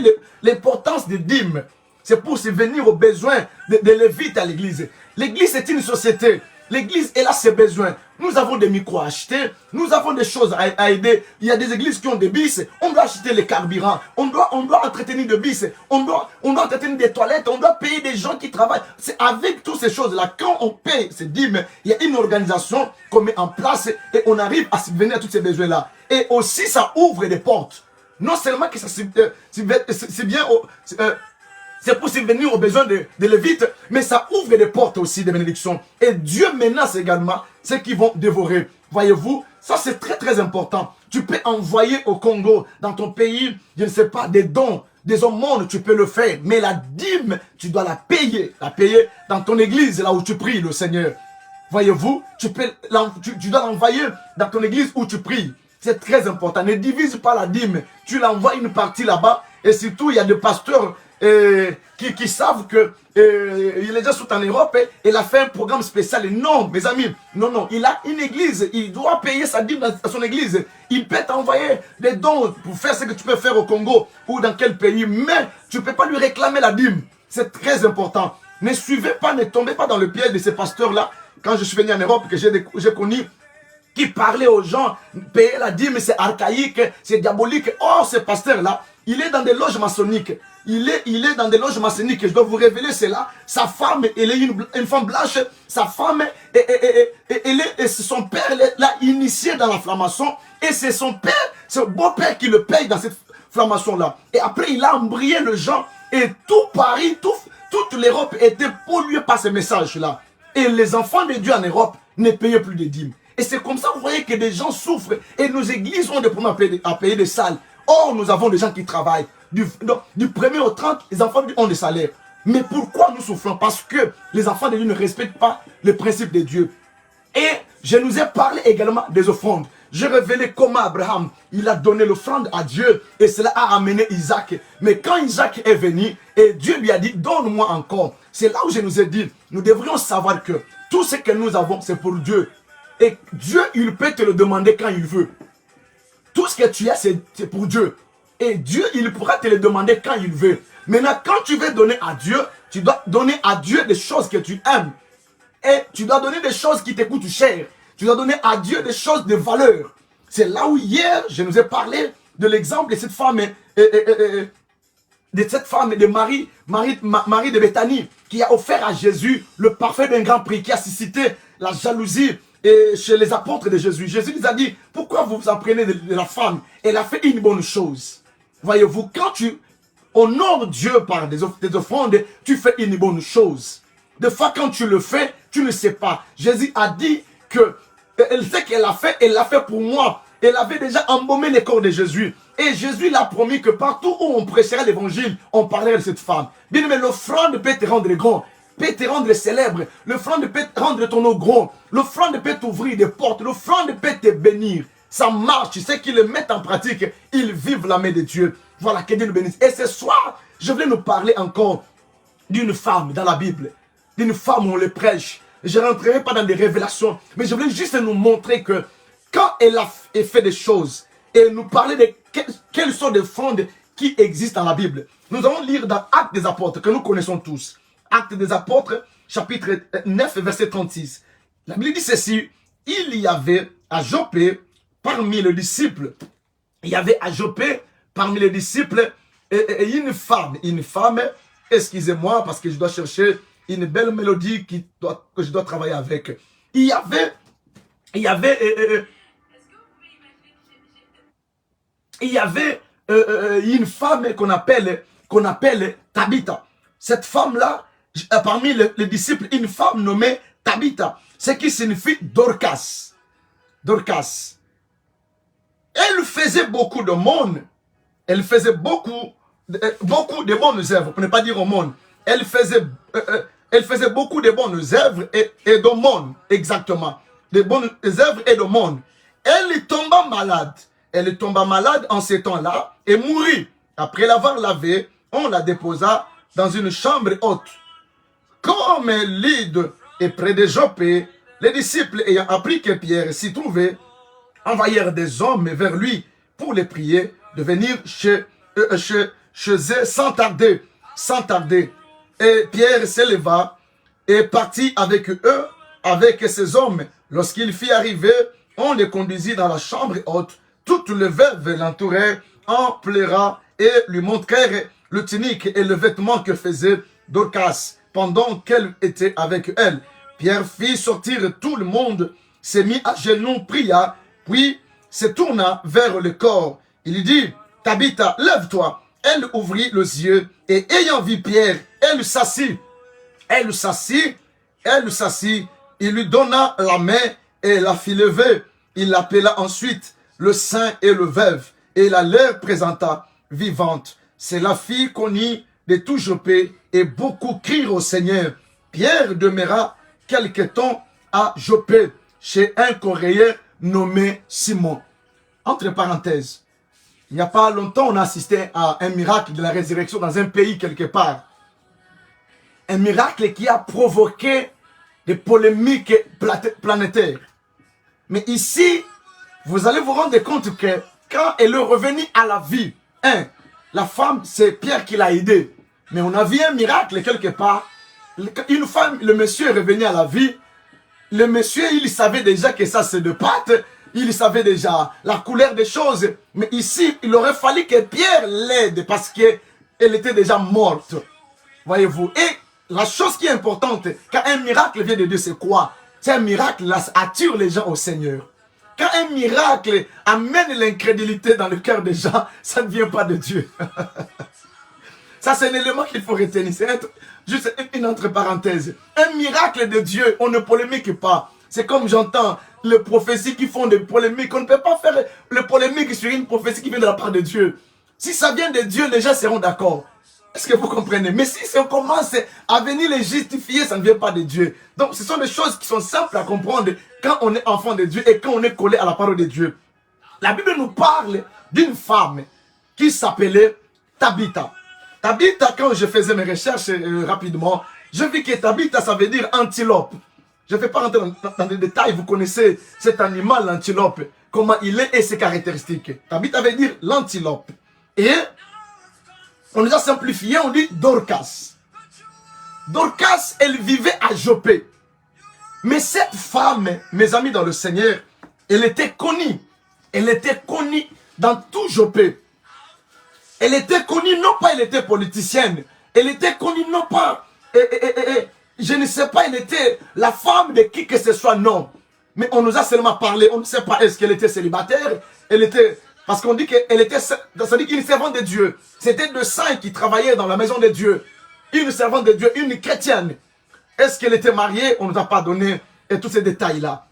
l'importance des dîmes. C'est pour subvenir aux besoins des Lévites à l'église. L'église est une société. L'église, elle a ses besoins. Nous avons des micros à acheter. Nous avons des choses à aider. Il y a des églises qui ont des bis. On doit acheter les carburants. On doit entretenir des bis. On doit entretenir des toilettes. On doit payer des gens qui travaillent. C'est avec toutes ces choses-là. Quand on paye ces dîmes, il y a une organisation qu'on met en place et on arrive à subvenir à tous ces besoins-là. Et aussi, ça ouvre des portes. Non seulement que ça c'est bien... c'est pour subvenir aux besoins des Lévites, mais ça ouvre des portes aussi de bénédictions. Et Dieu menace également ceux qui vont dévorer. Voyez-vous, ça c'est très très important. Tu peux envoyer au Congo, dans ton pays, je ne sais pas, des dons, des aumônes, tu peux le faire. Mais la dîme, tu dois la payer dans ton église, là où tu pries le Seigneur. Voyez-vous, tu dois l'envoyer dans ton église où tu pries. C'est très important. Ne divise pas la dîme. Tu l'envoies une partie là-bas. Et surtout, il y a des pasteurs qui savent que il est déjà tout en Europe et il a fait un programme spécial. Et non, mes amis, non, il a une église, il doit payer sa dîme dans son église. Il peut t'envoyer des dons pour faire ce que tu peux faire au Congo ou dans quel pays, mais tu ne peux pas lui réclamer la dîme. C'est très important. Ne suivez pas, ne tombez pas dans le piège de ces pasteurs-là. Quand je suis venu en Europe, que j'ai connu, qui parlait aux gens, payer la dîme, c'est archaïque, c'est diabolique. Or, ce pasteur-là, il est dans des loges maçonniques. Il est dans des loges maçonniques. Je dois vous révéler cela. Sa femme, elle est une femme blanche. Sa femme, c'est son père l'a initié dans la franc-maçon. Et c'est son père, c'est le beau-père qui le paye dans cette franc-maçon-là. Et après, il a embrayé le gens. Et tout Paris, toute l'Europe était polluée par ces messages-là. Et les enfants de Dieu en Europe ne payaient plus de dîmes. Et c'est comme ça, vous voyez que des gens souffrent. Et nos églises ont des problèmes à payer des salles. Or, nous avons des gens qui travaillent. Du 1er au 30, les enfants de Dieu ont des salaires. Mais pourquoi nous souffrons? Parce que les enfants de Dieu ne respectent pas le principe de Dieu. Et je nous ai parlé également des offrandes. J'ai révélé comment Abraham, il a donné l'offrande à Dieu. Et cela a amené Isaac. Mais quand Isaac est venu, et Dieu lui a dit, donne-moi encore. C'est là où je nous ai dit, nous devrions savoir que tout ce que nous avons, c'est pour Dieu. Et Dieu, il peut te le demander quand il veut. Tout ce que tu as, c'est pour Dieu. Et Dieu, il pourra te le demander quand il veut. Maintenant, quand tu veux donner à Dieu, tu dois donner à Dieu des choses que tu aimes. Et tu dois donner des choses qui te coûtent cher. Tu dois donner à Dieu des choses de valeur. C'est là où hier, je nous ai parlé de l'exemple de cette femme, de Marie de Béthanie, qui a offert à Jésus le parfum d'un grand prix, qui a suscité la jalousie chez les apôtres de Jésus. Jésus les a dit, pourquoi vous vous en prenez de la femme? Elle a fait une bonne chose. Voyez-vous, quand tu honores Dieu par des offrandes, tu fais une bonne chose. Des fois, quand tu le fais, tu ne sais pas. Jésus a dit que ce qu'elle a fait, elle l'a fait pour moi. Elle avait déjà embaumé le corps de Jésus. Et Jésus l'a promis que partout où on prêcherait l'évangile, on parlerait de cette femme. Bien, mais l'offrande peut te rendre grand, peut te rendre célèbre. L'offrande peut te rendre ton nom grand. L'offrande peut t'ouvrir des portes. L'offrande peut te bénir. Ça marche. Tu sais qu'ils le mettent en pratique. Ils vivent la main de Dieu. Voilà, que Dieu nous bénisse. Et ce soir, je voulais nous parler encore d'une femme dans la Bible. D'une femme où on le prêche. Je ne rentrerai pas dans des révélations. Mais je voulais juste nous montrer que quand elle a fait des choses, et nous parler de quelles sont les fonds qui existent dans la Bible. Nous allons lire dans Actes des Apôtres, que nous connaissons tous. Actes des Apôtres, chapitre 9, verset 36. La Bible dit ceci, il y avait à Joppé, parmi les disciples, une femme, excusez-moi, parce que je dois chercher une belle mélodie que je dois travailler avec. Il y avait une femme qu'on appelle Tabitha. Cette femme-là, parmi les disciples, une femme nommée Tabitha, ce qui signifie Dorcas. Dorcas. Elle faisait beaucoup de monde. Elle faisait beaucoup de bonnes œuvres, pour ne pas dire au monde. elle faisait beaucoup de bonnes œuvres et d'aumônes, exactement. De bonnes œuvres et d'aumônes. Elle tomba malade. Elle tomba malade en ces temps-là et mourut. Après l'avoir lavée, on la déposa dans une chambre haute. Comme Lyde est près de Joppé, les disciples ayant appris que Pierre s'y trouvait, envoyèrent des hommes vers lui pour les prier de venir chez eux sans tarder. Sans tarder. Et Pierre s'éleva et partit avec eux, avec ces hommes. Lorsqu'il fit arriver, on les conduisit dans la chambre haute. Toutes les veuves l'entourèrent en pleurant et lui montrèrent le tunique et le vêtement que faisait Dorcas pendant qu'elle était avec elle. Pierre fit sortir tout le monde, s'est mis à genoux, pria, puis se tourna vers le corps. Il dit, Tabitha, lève-toi. Elle ouvrit les yeux et ayant vu Pierre, elle s'assit. Elle s'assit. Il lui donna la main et la fit lever. Il l'appela ensuite le saint et le veuve et la leur présenta vivante. C'est la fille connue de tout Joppé et beaucoup crient au Seigneur. Pierre demeura quelque temps à Joppé chez un courrier nommé Simon. Entre parenthèses, il n'y a pas longtemps, on a assisté à un miracle de la résurrection dans un pays quelque part. Un miracle qui a provoqué des polémiques planétaires. Mais ici, vous allez vous rendre compte que quand elle est revenue à la vie, la femme, c'est Pierre qui l'a aidée. Mais on a vu un miracle quelque part. Une femme, le monsieur est revenu à la vie. Le monsieur, il savait déjà que ça c'est de pâte. Il savait déjà la couleur des choses. Mais ici, il aurait fallu que Pierre l'aide parce qu'elle était déjà morte. Voyez-vous. Et la chose qui est importante, quand un miracle vient de Dieu, c'est quoi? C'est un miracle, là, ça attire les gens au Seigneur. Quand un miracle amène l'incrédulité dans le cœur des gens, ça ne vient pas de Dieu. Ça, c'est un élément qu'il faut retenir. C'est juste une entre parenthèses. Un miracle de Dieu, on ne polémique pas. C'est comme j'entends les prophéties qui font des polémiques. On ne peut pas faire le polémique sur une prophétie qui vient de la part de Dieu. Si ça vient de Dieu, les gens seront d'accord. Est-ce que vous comprenez? Mais si on commence à venir les justifier, ça ne vient pas de Dieu. Donc, ce sont des choses qui sont simples à comprendre quand on est enfant de Dieu et quand on est collé à la parole de Dieu. La Bible nous parle d'une femme qui s'appelait Tabitha. Tabitha, quand je faisais mes recherches rapidement, je vis que Tabitha, ça veut dire antilope. Je ne vais pas rentrer dans les détails, vous connaissez cet animal, l'antilope, comment il est et ses caractéristiques. Tabitha veut dire l'antilope. Et on nous a simplifié, on dit Dorcas. Dorcas, elle vivait à Joppé. Mais cette femme, mes amis dans le Seigneur, elle était connue. Elle était connue dans tout Joppé. Elle était connue, non pas elle était politicienne. Elle était connue, non pas, je ne sais pas, elle était la femme de qui que ce soit, non. Mais on nous a seulement parlé, on ne sait pas est-ce qu'elle était célibataire. Elle était, parce qu'on dit qu'elle était, ça dit qu'une servante de Dieu. C'était de saints qui travaillaient dans la maison de Dieu. Une servante de Dieu, une chrétienne. Est-ce qu'elle était mariée? On ne nous a pas donné et tous ces détails-là.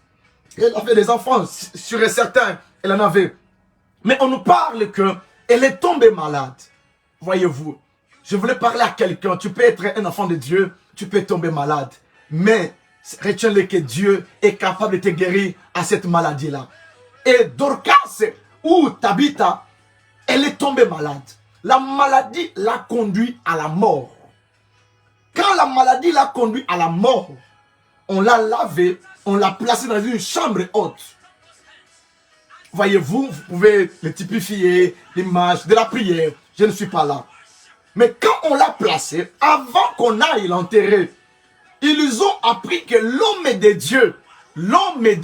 Elle avait des enfants, sûr et certain, elle en avait. Mais on nous parle qu'elle est tombée malade. Voyez-vous, je voulais parler à quelqu'un. Tu peux être un enfant de Dieu, tu peux tomber malade. Mais retiens-le que Dieu est capable de te guérir à cette maladie-là. Et Dorcas ou Tabitha, elle est tombée malade. La maladie l'a conduit à la mort. Quand la maladie l'a conduit à la mort, on l'a lavé, on l'a placé dans une chambre haute. Voyez-vous, vous pouvez le typifier, l'image de la prière. Je ne suis pas là. Mais quand on l'a placé, avant qu'on aille l'enterrer, ils ont appris que l'homme de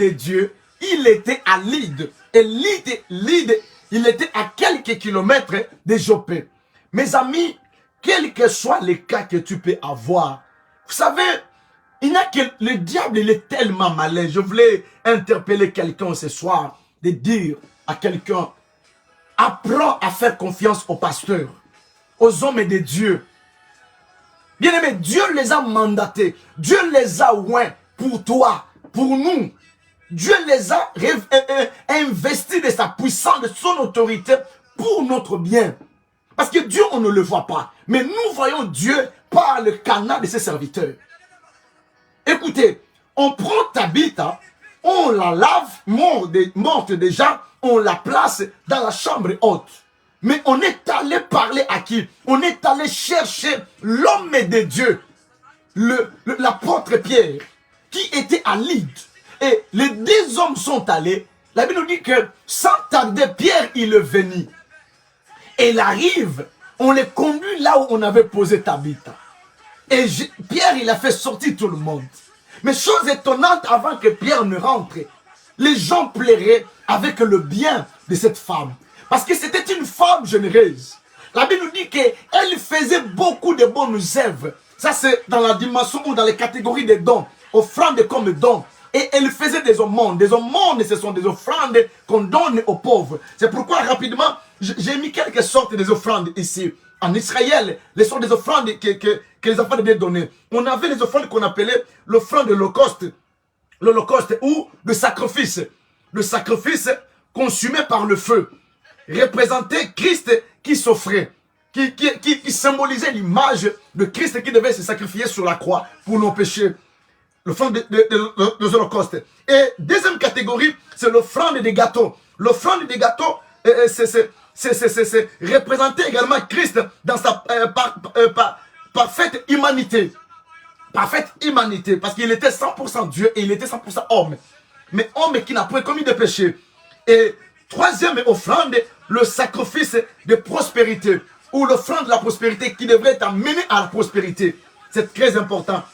Dieu, il était à Lyde. Et Lyde, il était à quelques kilomètres de Joppé. Mes amis, quel que soit les cas que tu peux avoir, vous savez, il n'y a que le diable, il est tellement malin. Je voulais interpeller quelqu'un ce soir, de dire à quelqu'un, apprends à faire confiance aux pasteurs, aux hommes de Dieu. Bien aimé, Dieu les a mandatés, Dieu les a oints pour toi, pour nous. Dieu les a investis de sa puissance, de son autorité pour notre bien. Parce que Dieu, on ne le voit pas. Mais nous voyons Dieu par le canal de ses serviteurs. Écoutez, on prend Tabitha, on la lave, morte déjà, on la place dans la chambre haute. Mais on est allé parler à qui? On est allé chercher l'homme de Dieu, l'apôtre Pierre, qui était à Lydde. Et les deux hommes sont allés. La Bible nous dit que sans tarder, Pierre, il est venu. Et il arrive, on les conduit là où on avait posé Tabitha. Et Pierre, il a fait sortir tout le monde. Mais chose étonnante, avant que Pierre ne rentre, les gens pleuraient avec le bien de cette femme. Parce que c'était une femme généreuse. La Bible nous dit qu'elle faisait beaucoup de bonnes œuvres. Ça, c'est dans la dimension ou dans les catégories des dons. Offrandes comme dons. Et elle faisait des aumônes. Des aumônes, ce sont des offrandes qu'on donne aux pauvres. C'est pourquoi, rapidement, j'ai mis quelques sortes des offrandes ici. En Israël, les sortes des offrandes que les enfants devaient donner. On avait les offrandes qu'on appelait l'offrande de l'Holocauste. L'Holocauste ou le sacrifice. Le sacrifice consumé par le feu. Représentait Christ qui s'offrait. Qui symbolisait l'image de Christ qui devait se sacrifier sur la croix pour nos péchés. L'offrande de l'Holocauste. Et deuxième catégorie, c'est l'offrande des gâteaux. L'offrande des gâteaux, c'est représenter également Christ dans sa parfaite humanité. Parfaite humanité, parce qu'il était 100% Dieu et il était 100% homme. Mais homme qui n'a point commis de péché. Et troisième offrande, le sacrifice de prospérité, ou l'offrande de la prospérité qui devrait t'amener à la prospérité. C'est très important.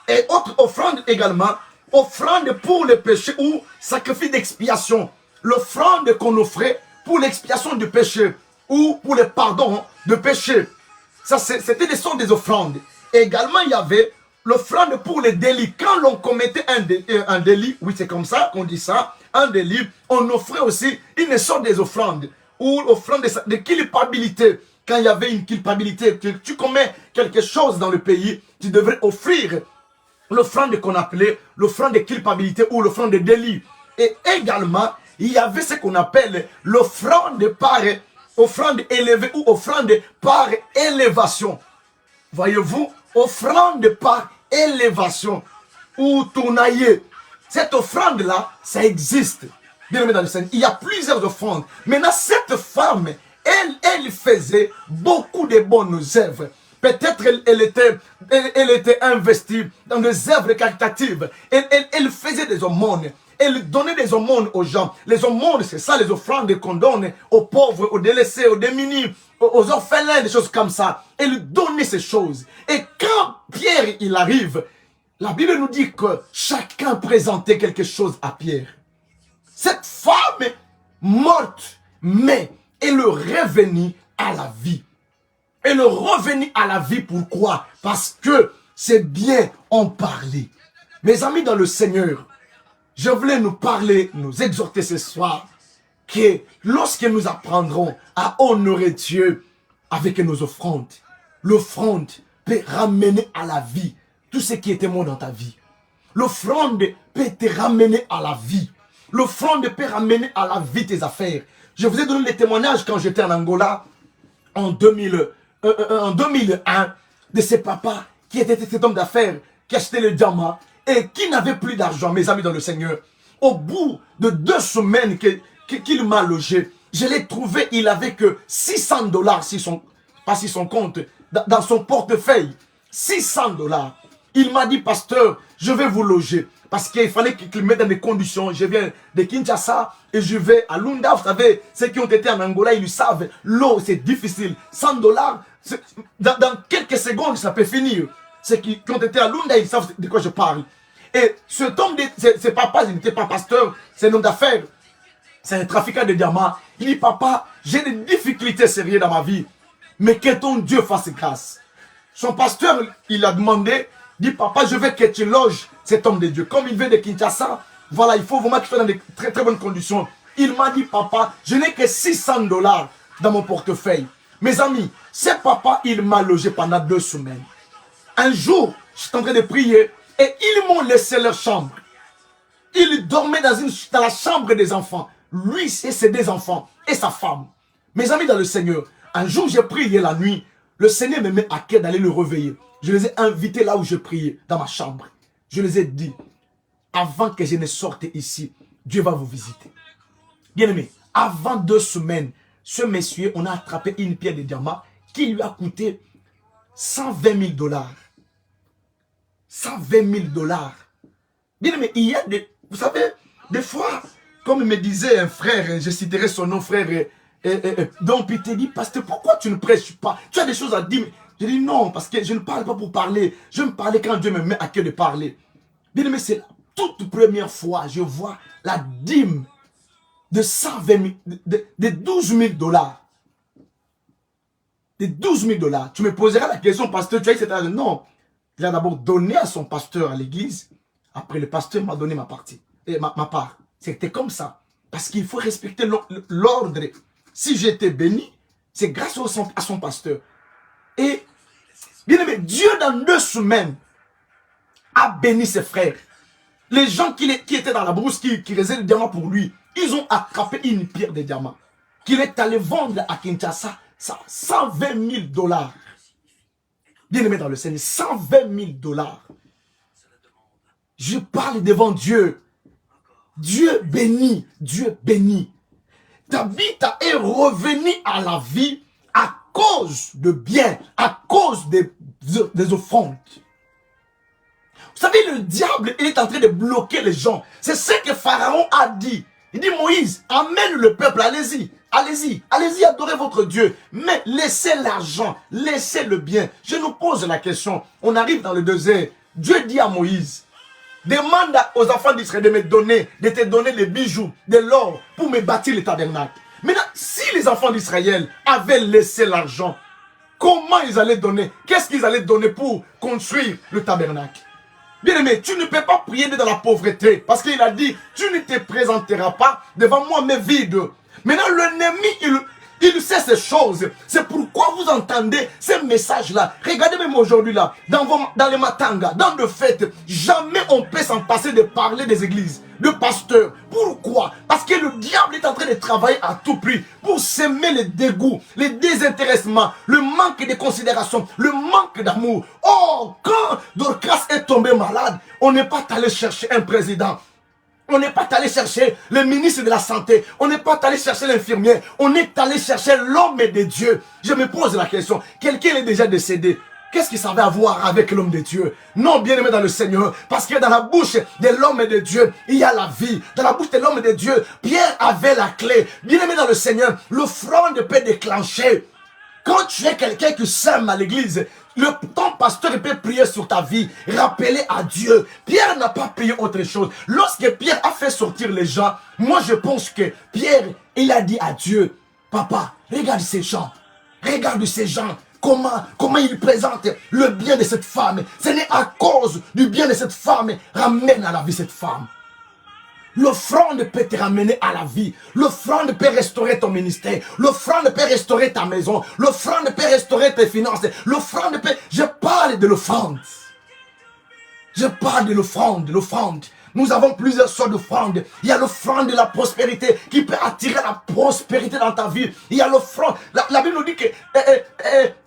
Et autre offrande également, offrande pour le péché ou sacrifice d'expiation. L'offrande qu'on offrait pour l'expiation du péché ou pour le pardon de péché. Ça, c'était des sortes des offrandes. Et également, il y avait l'offrande pour les délits. Quand l'on commettait un délit, oui, c'est comme ça qu'on dit ça, un délit, on offrait aussi une sorte des offrandes ou offrande de culpabilité. Quand il y avait une culpabilité, que tu commets quelque chose dans le pays, tu devrais offrir l'offrande qu'on appelait l'offrande de culpabilité ou l'offrande de délit. Et également, il y avait ce qu'on appelle l'offrande par offrande élevée ou offrande par élévation. Voyez-vous, offrande par élévation ou tournailler. Cette offrande-là, ça existe. Bien aimé dans le Seigneur, il y a plusieurs offrandes. Maintenant, cette femme, elle faisait beaucoup de bonnes œuvres. Peut-être elle était investie dans des œuvres caritatives. Elle faisait des aumônes. Elle donnait des aumônes aux gens. Les aumônes, c'est ça, les offrandes qu'on donne aux pauvres, aux délaissés, aux démunis, aux orphelins, des choses comme ça. Elle donnait ces choses. Et quand Pierre, il arrive, la Bible nous dit que chacun présentait quelque chose à Pierre. Cette femme morte, mais elle est revenue à la vie. Elle est revenue à la vie, pourquoi? Parce que c'est bien en parler. Mes amis dans le Seigneur, je voulais nous parler, nous exhorter ce soir, que lorsque nous apprendrons à honorer Dieu avec nos offrandes, l'offrande peut ramener à la vie tout ce qui était mort dans ta vie. L'offrande peut te ramener à la vie. L'offrande peut ramener à la vie tes affaires. Je vous ai donné des témoignages quand j'étais en Angola en 2001 de ce papa qui était cet homme d'affaires qui achetait le diamant et qui n'avait plus d'argent, mes amis dans le Seigneur. Au bout de 2 semaines qu'il m'a logé, je l'ai trouvé, il avait que $600 pas sur son compte, dans son portefeuille. $600. Il m'a dit, pasteur, je vais vous loger. Parce qu'il fallait qu'il me mette dans des conditions. Je viens de Kinshasa et je vais à Lunda. Vous savez, ceux qui ont été en Angola, ils le savent. L'eau, c'est difficile. $100, dans quelques secondes, ça peut finir. Ceux qui ont été à Lunda, ils savent de quoi je parle. Et cet homme, ce papa, il n'était pas pasteur, c'est un homme d'affaires. C'est un trafiquant de diamants. Il dit, papa, j'ai des difficultés sérieuses dans ma vie. Mais que ton Dieu fasse grâce. Son pasteur, il a demandé, dit, papa, je veux que tu loges cet homme de Dieu. Comme il vient de Kinshasa, voilà, il faut vraiment qu'il soit dans de très très bonnes conditions. Il m'a dit, papa, je n'ai que $600 dans mon portefeuille. Mes amis, ce papa, il m'a logé pendant 2 semaines. Un jour, j'étais en train de prier et ils m'ont laissé leur chambre. Il dormait dans la chambre des enfants. Lui et ses 2 enfants et sa femme. Mes amis dans le Seigneur, un jour j'ai prié la nuit. Le Seigneur me met à cœur d'aller le réveiller. Je les ai invités là où je priais, dans ma chambre. Je les ai dit, avant que je ne sorte ici, Dieu va vous visiter. Bien-aimé, avant 2 semaines, ce monsieur, on a attrapé une pierre de diamant qui lui a coûté 120 000 dollars. 120 000 dollars. Bien-aimé, il y a des... Vous savez, des fois, comme me disait un frère, je citerai son nom, frère, donc il te dit, pasteur, pourquoi tu ne prêches pas? Tu as des choses à dire. Je dis non, parce que je ne parle pas pour parler. Je me parler quand Dieu me met à cœur de parler. Bien-aimé, c'est la toute première fois, je vois la dîme de 120 000, de 12 000 dollars. De 12 000 dollars. Tu me poseras la question, pasteur, tu as etc. Non. Il a d'abord donné à son pasteur à l'église. Après, le pasteur m'a donné ma partie, ma part. C'était comme ça. Parce qu'il faut respecter l'ordre. Si j'étais béni, c'est grâce à son pasteur. Et, bien aimé, Dieu dans 2 semaines a béni ses frères. Les gens qui étaient dans la brousse, qui faisaient le diamant pour lui, ils ont attrapé une pierre de diamant qu'il est allé vendre à Kinshasa, 120 000 dollars. Bien aimé dans le Seigneur, 120 000 dollars. Je parle devant Dieu. Dieu bénit, Dieu bénit. Tabitha est revenu à la vie à cause de biens, à cause des offrandes. Vous savez, le diable, il est en train de bloquer les gens. C'est ce que Pharaon a dit. Il dit, Moïse, amène le peuple, allez-y, allez-y, allez-y, adorez votre Dieu. Mais laissez l'argent, laissez le bien. Je nous pose la question, on arrive dans le désert. Dieu dit à Moïse, demande aux enfants d'Israël de me donner, de te donner les bijoux, de l'or pour me bâtir le tabernacle. Maintenant, si les enfants d'Israël avaient laissé l'argent, comment ils allaient donner? Qu'est-ce qu'ils allaient donner pour construire le tabernacle? Bien-aimé, tu ne peux pas prier dans la pauvreté. Parce qu'il a dit, tu ne te présenteras pas devant moi, mais vide. Maintenant, l'ennemi, il sait ces choses. C'est pourquoi vous entendez ces messages-là. Regardez même aujourd'hui là, dans les matangas, dans les fêtes, jamais on peut s'en passer de parler des églises, de pasteurs. Pourquoi? Parce que le diable est en train de travailler à tout prix pour semer le dégoût, le désintéressement, le manque de considération, le manque d'amour. Oh, quand Dorcas est tombé malade, on n'est pas allé chercher un président. On n'est pas allé chercher le ministre de la Santé. On n'est pas allé chercher l'infirmier. On est allé chercher l'homme de Dieu. Je me pose la question. Quelqu'un est déjà décédé. Qu'est-ce qu'il savait avoir avec l'homme de Dieu? Non, bien aimé dans le Seigneur. Parce que dans la bouche de l'homme de Dieu, il y a la vie. Dans la bouche de l'homme de Dieu, Pierre avait la clé. Bien aimé dans le Seigneur, l'offrande peut déclencher. Quand tu es quelqu'un qui sème à l'église, ton pasteur peut prier sur ta vie, rappeler à Dieu. Pierre n'a pas prié autre chose. Lorsque Pierre a fait sortir les gens, moi je pense que Pierre, il a dit à Dieu, papa, regarde ces gens, regarde ces gens, comment ils présentent le bien de cette femme. Ce n'est à cause du bien de cette femme, ramène à la vie cette femme. L'offrande peut te ramener à la vie. L'offrande peut restaurer ton ministère. L'offrande peut restaurer ta maison. L'offrande peut restaurer tes finances. L'offrande peut... Je parle de l'offrande. Je parle de l'offrande. Nous avons plusieurs sortes d'offrandes. Il y a l'offrande de la prospérité qui peut attirer la prospérité dans ta vie. Il y a l'offrande. La Bible nous dit que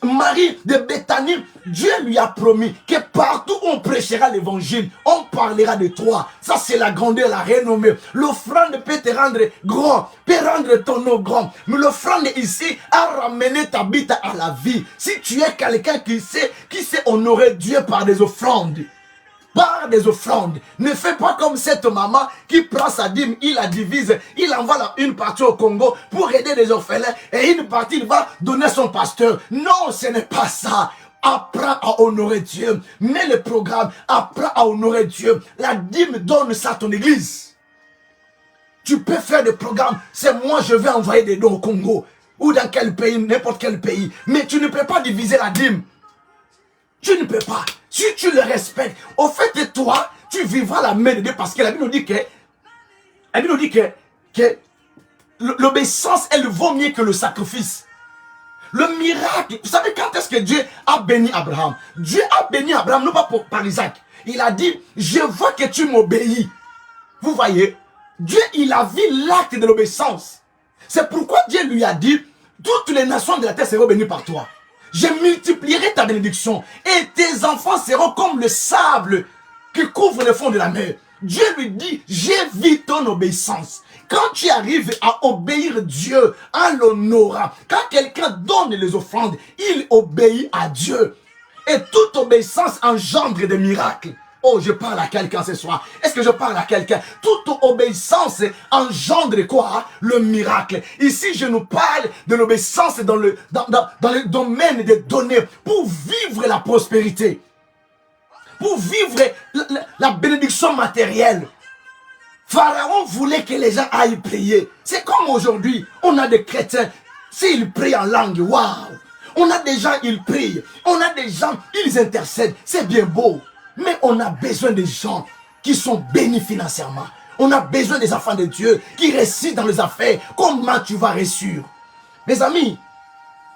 Marie de Béthanie, Dieu lui a promis que partout où on prêchera l'évangile, on parlera de toi. Ça, c'est la grandeur, la renommée. L'offrande peut te rendre grand, peut rendre ton nom grand. Mais l'offrande ici a ramené ta bite à la vie. Si tu es quelqu'un qui sait honorer Dieu par des offrandes, par des offrandes. Ne fais pas comme cette maman qui prend sa dîme, il la divise, il envoie une partie au Congo pour aider les orphelins et une partie il va donner à son pasteur. Non, ce n'est pas ça. Apprends à honorer Dieu. Mets le programme, apprends à honorer Dieu. La dîme, donne ça à ton église. Tu peux faire des programmes. C'est moi, je vais envoyer des dons au Congo. Ou dans quel pays, n'importe quel pays. Mais tu ne peux pas diviser la dîme. Tu ne peux pas. Si tu le respectes, au fait de toi, tu vivras la main de Dieu parce que la Bible nous dit que l'obéissance, elle vaut mieux que le sacrifice. Le miracle, vous savez quand est-ce que Dieu a béni Abraham? Dieu a béni Abraham, non pas par Isaac. Il a dit, je vois que tu m'obéis. Vous voyez, Dieu, il a vu l'acte de l'obéissance. C'est pourquoi Dieu lui a dit, toutes les nations de la terre seront bénies par toi. Je multiplierai ta bénédiction et tes enfants seront comme le sable qui couvre le fond de la mer. Dieu lui dit, j'ai vu ton obéissance. Quand tu arrives à obéir Dieu, en l'honorant, quand quelqu'un donne les offrandes, il obéit à Dieu. Et toute obéissance engendre des miracles. Oh, je parle à quelqu'un ce soir. Est-ce que je parle à quelqu'un? Toute obéissance engendre quoi? Le miracle. Ici, je nous parle de l'obéissance dans le domaine des données pour vivre la prospérité. Pour vivre la bénédiction matérielle. Pharaon voulait que les gens aillent prier. C'est comme aujourd'hui, on a des chrétiens, s'ils prient en langue, waouh! On a des gens, ils prient. On a des gens, ils intercèdent. C'est bien beau. Mais on a besoin des gens qui sont bénis financièrement. On a besoin des enfants de Dieu qui réussissent dans les affaires. Comment tu vas réussir? Mes amis,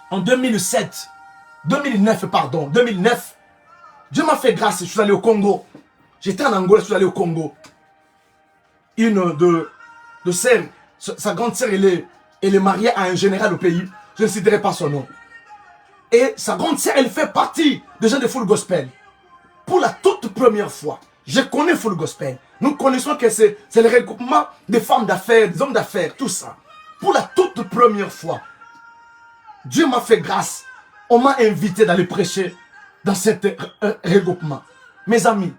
en 2009, Dieu m'a fait grâce, je suis allé au Congo. J'étais en Angola, je suis allé au Congo. Une de sœurs, sa grande sœur, elle est mariée à un général au pays. Je ne citerai pas son nom. Et sa grande sœur, elle fait partie des gens de Full Gospel. Pour la toute première fois, je connais Full Gospel. Nous connaissons que c'est le regroupement des femmes d'affaires, des hommes d'affaires, tout ça. Pour la toute première fois, Dieu m'a fait grâce. On m'a invité d'aller prêcher dans cet regroupement. Mes amis,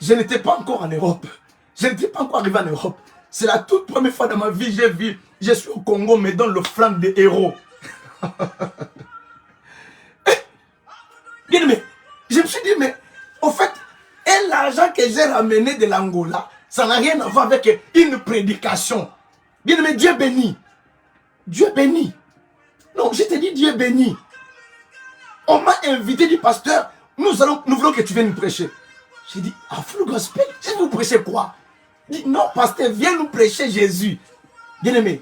je n'étais pas encore en Europe. Je n'étais pas encore arrivé en Europe. C'est la toute première fois dans ma vie, je suis au Congo, mais dans l'offrande des héros. Bien aimé, je me suis dit, mais au fait, et l'argent que j'ai ramené de l'Angola, ça n'a rien à voir avec une prédication. Bien aimé, Dieu béni. Dieu béni. Non, je te dis Dieu béni. On m'a invité, dit pasteur, nous voulons que tu viennes nous prêcher. J'ai dit, à Full Gospel, je vais vous prêcher quoi? Il dit, non, pasteur, viens nous prêcher Jésus. Bien aimé,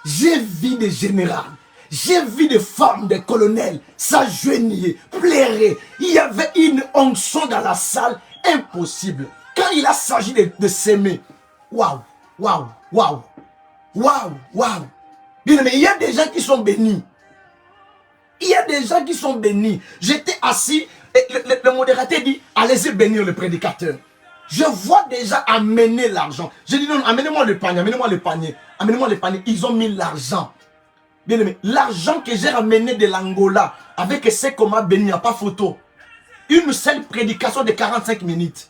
j'ai vu des généraux. J'ai vu des femmes, des colonels s'agenouiller, pleurer. Il y avait une onction dans la salle impossible. Quand il a s'agit de s'aimer, waouh, waouh, waouh, waouh, waouh. Bien aimé, il y a des gens qui sont bénis. Il y a des gens qui sont bénis. J'étais assis et le modérateur dit, allez-y bénir le prédicateur. Je vois déjà amener l'argent. J'ai dit, non, amenez-moi le panier, amenez-moi le panier. Amenez-moi le panier. Ils ont mis l'argent. Bien aimé, l'argent que j'ai ramené de l'Angola, avec ce qu'on m'a béni, il n'y a pas photo. Une seule prédication de 45 minutes.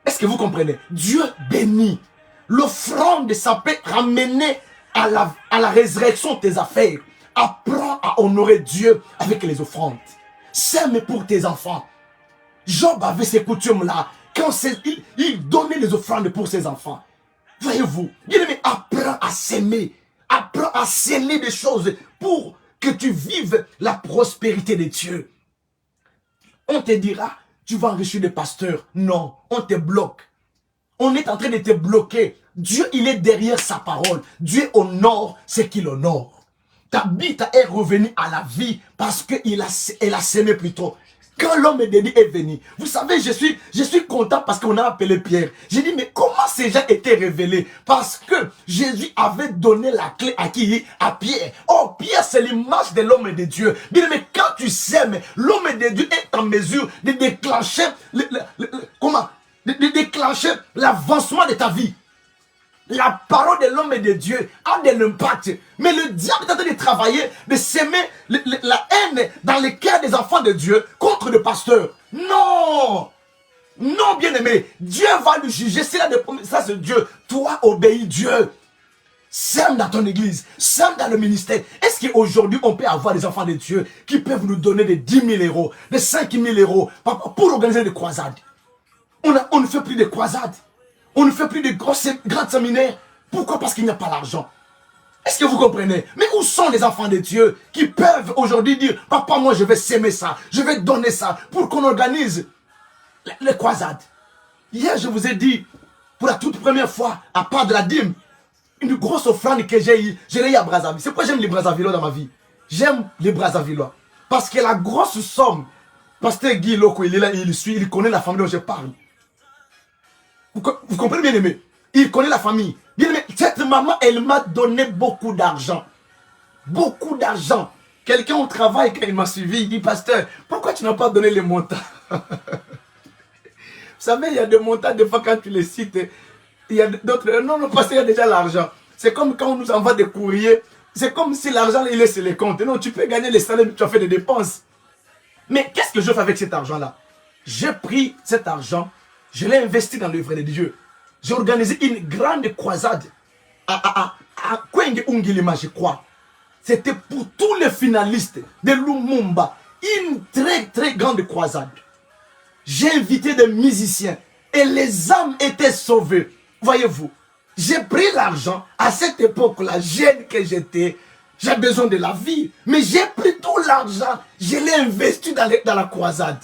Est-ce que vous comprenez? Dieu bénit. L'offrande, ça peut ramener à la résurrection de tes affaires. Apprends à honorer Dieu avec les offrandes. Sème pour tes enfants. Job avait ces coutumes-là. Quand il donnait les offrandes pour ses enfants. Voyez-vous, bien aimé, apprends à s'aimer. Apprends à sceller des choses pour que tu vives la prospérité de Dieu. On te dira, tu vas enrichir des pasteurs. Non, on te bloque. On est en train de te bloquer. Dieu, il est derrière sa parole. Dieu honore ce qu'il honore. Ta bite est revenue à la vie parce qu'elle a sémé plus tôt. Quand l'homme de Dieu est venu, vous savez, je suis content parce qu'on a appelé Pierre. J'ai dit, mais comment ces gens étaient révélés? Parce que Jésus avait donné la clé à qui? À Pierre. Oh, Pierre, c'est l'image de l'homme de Dieu. Bien, mais quand tu sèmes, l'homme de Dieu est en mesure de déclencher, de déclencher l'avancement de ta vie. La parole de l'homme et de Dieu a de l'impact. Mais le diable est en train de travailler, de s'aimer la haine dans les cœurs des enfants de Dieu contre le pasteur. Non! Non, bien-aimé. Dieu va le juger. C'est ça, c'est Dieu. Toi, obéis Dieu. Sème dans ton église. Sème dans le ministère. Est-ce qu'aujourd'hui, on peut avoir des enfants de Dieu qui peuvent nous donner des 10 000 euros, des 5 000 euros pour organiser des croisades? On ne fait plus de croisades. On ne fait plus de grands séminaires. Pourquoi? Parce qu'il n'y a pas l'argent. Est-ce que vous comprenez? Mais où sont les enfants de Dieu qui peuvent aujourd'hui dire, papa, moi je vais s'aimer ça, je vais donner ça pour qu'on organise les croisades? Hier, je vous ai dit, pour la toute première fois, à part de la dîme, une grosse offrande que j'ai eu à Brazzaville. C'est pourquoi j'aime les Brazzavillois dans ma vie. J'aime les Brazzavillois. Parce que la grosse somme, Pasteur Guy Loko, il est là, il connaît la famille dont je parle. Vous comprenez, bien aimé? Il connaît la famille. Bien aimé, cette maman, elle m'a donné beaucoup d'argent. Beaucoup d'argent. Quelqu'un au travail, quand il m'a suivi, il dit, pasteur, pourquoi tu n'as pas donné les montants? Vous savez, il y a des montants, des fois, quand tu les cites, il y a d'autres. Non, non, parce qu'il y a déjà l'argent. C'est comme quand on nous envoie des courriers. C'est comme si l'argent, il est sur les comptes. Non, tu peux gagner les salaires, mais tu as fait des dépenses. Mais qu'est-ce que je fais avec cet argent-là? J'ai pris cet argent, je l'ai investi dans l'œuvre de Dieu. J'ai organisé une grande croisade à Kwenge Ungilima, je crois. C'était pour tous les finalistes de Lumumba. Une très, très grande croisade. J'ai invité des musiciens et les âmes étaient sauvées. Voyez-vous, j'ai pris l'argent. À cette époque-là, jeune que j'étais, j'ai besoin de la vie. Mais j'ai pris tout l'argent, je l'ai investi dans la croisade.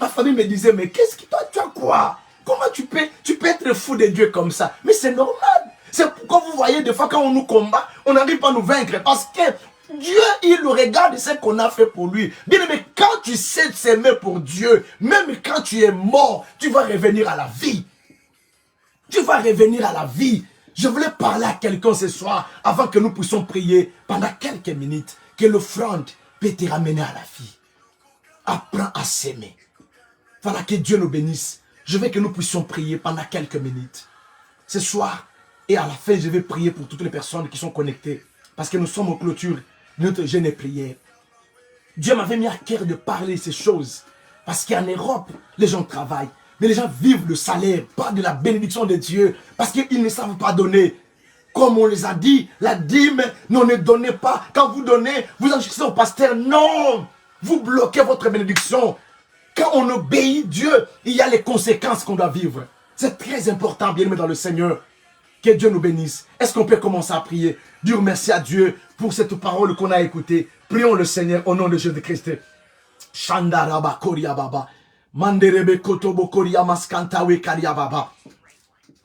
Ma famille me disait, mais qu'est-ce que toi, tu as quoi? Comment tu peux être fou de Dieu comme ça? Mais c'est normal. C'est pourquoi vous voyez, des fois, quand on nous combat, on n'arrive pas à nous vaincre. Parce que Dieu, il regarde ce qu'on a fait pour lui. Bien aimé, quand tu sais s'aimer pour Dieu, même quand tu es mort, tu vas revenir à la vie. Tu vas revenir à la vie. Je voulais parler à quelqu'un ce soir, avant que nous puissions prier pendant quelques minutes, que l'offrande peut te ramener à la vie. Apprends à s'aimer. Voilà, que Dieu nous bénisse. Je veux que nous puissions prier pendant quelques minutes. Ce soir, et à la fin, je vais prier pour toutes les personnes qui sont connectées. Parce que nous sommes en clôture de notre jeûne et prière. Dieu m'avait mis à cœur de parler ces choses. Parce qu'en Europe, les gens travaillent. Mais les gens vivent le salaire, pas de la bénédiction de Dieu. Parce qu'ils ne savent pas donner. Comme on les a dit, la dîme, non, ne donnez pas. Quand vous donnez, vous enregistrez au pasteur. Non! Vous bloquez votre bénédiction. Quand on obéit Dieu, il y a les conséquences qu'on doit vivre. C'est très important, bien aimé dans le Seigneur. Que Dieu nous bénisse. Est-ce qu'on peut commencer à prier? Dire merci à Dieu pour cette parole qu'on a écoutée. Prions le Seigneur au nom de Jésus-Christ. Shandaraba Koria Baba. Manderebe Kotobo Koria Maskantawe Karia Baba.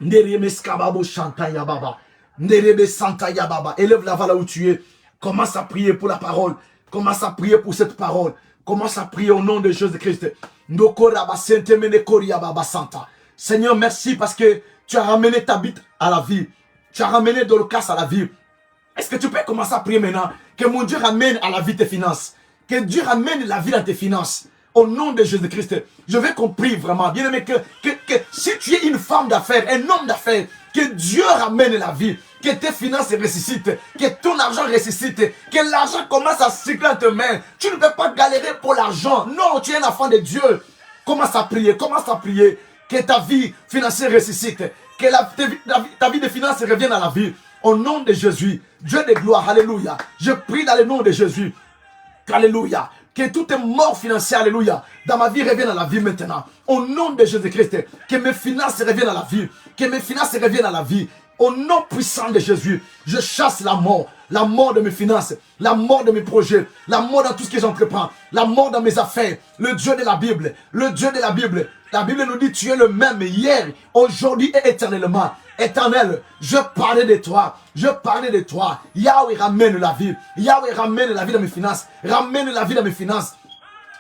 Ndereme Skababo Shantaya Baba. Nderebe Santaya Baba. Élève la voix là où tu es. Commence à prier pour la parole. Commence à prier pour cette parole. Commence à prier au nom de Jésus-Christ. Seigneur, merci parce que tu as ramené ta bite à la vie. Tu as ramené Dorcas à la vie. Est-ce que tu peux commencer à prier maintenant? Que mon Dieu ramène à la vie tes finances. Que Dieu ramène la vie dans tes finances. Au nom de Jésus-Christ. Je veux qu'on prie vraiment. Bien aimé, que si tu es une femme d'affaires, un homme d'affaires, que Dieu ramène la vie. Que tes finances ressuscitent. Que ton argent ressuscite. Que l'argent commence à circuler dans tes mains. Tu ne peux pas galérer pour l'argent. Non, tu es un enfant de Dieu. Commence à prier. Commence à prier. Que ta vie financière ressuscite. Que ta vie de finances revienne à la vie. Au nom de Jésus. Dieu de gloire. Alléluia. Je prie dans le nom de Jésus. Alléluia. Que tout est mort financier, alléluia, dans ma vie revienne à la vie maintenant. Au nom de Jésus-Christ, que mes finances reviennent à la vie. Que mes finances reviennent à la vie. Au nom puissant de Jésus, je chasse la mort de mes finances, la mort de mes projets, la mort dans tout ce que j'entreprends, la mort dans mes affaires. Le Dieu de la Bible, le Dieu de la Bible. La Bible nous dit, tu es le même hier, aujourd'hui et éternellement. Éternel, je parlais de toi. Je parlais de toi. Yahweh ramène la vie. Yahweh ramène la vie dans mes finances. Ramène la vie dans mes finances.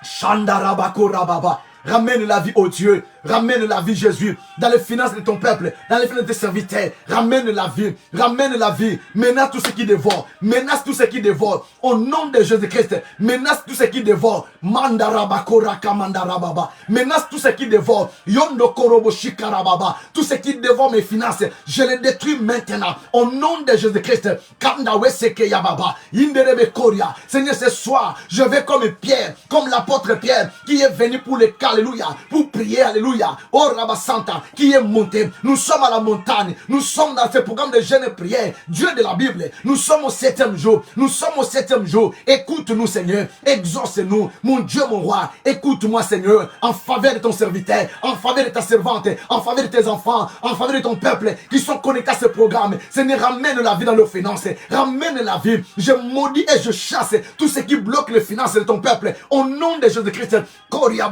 Shandarabako Rababa. Ramène la vie, oh Dieu. Ramène la vie, Jésus, dans les finances de ton peuple, dans les finances de tes serviteurs. Ramène la vie. Ramène la vie. Menace tout ce qui dévore. Menace tout ce qui dévore. Au nom de Jésus-Christ, menace tout ce qui dévore. Mandarabakora kamandarababa. Menace tout ce qui dévore. Yondo korobo shikarababa. Tout ce qui dévore mes finances, je les détruis maintenant. Au nom de Jésus-Christ. Kandaweseke yababa. Inderebe koria. Seigneur, ce soir, je vais comme Pierre, comme l'apôtre Pierre, qui est venu pour le cas, alléluia, pour prier, alléluia. Oh Rabasanta, qui est monté. Nous sommes à la montagne. Nous sommes dans ce programme de jeûne et prière. Dieu de la Bible. Nous sommes au 7e jour. Nous sommes au 7e jour. Écoute-nous, Seigneur. Exauce-nous. Mon Dieu, mon roi. Écoute-moi, Seigneur. En faveur de ton serviteur. En faveur de ta servante. En faveur de tes enfants. En faveur de ton peuple qui sont connectés à ce programme. Seigneur, ramène la vie dans leurs finances. Ramène la vie. Je maudis et je chasse tout ce qui bloque les finances de ton peuple. Au nom de Jésus-Christ. Gloria.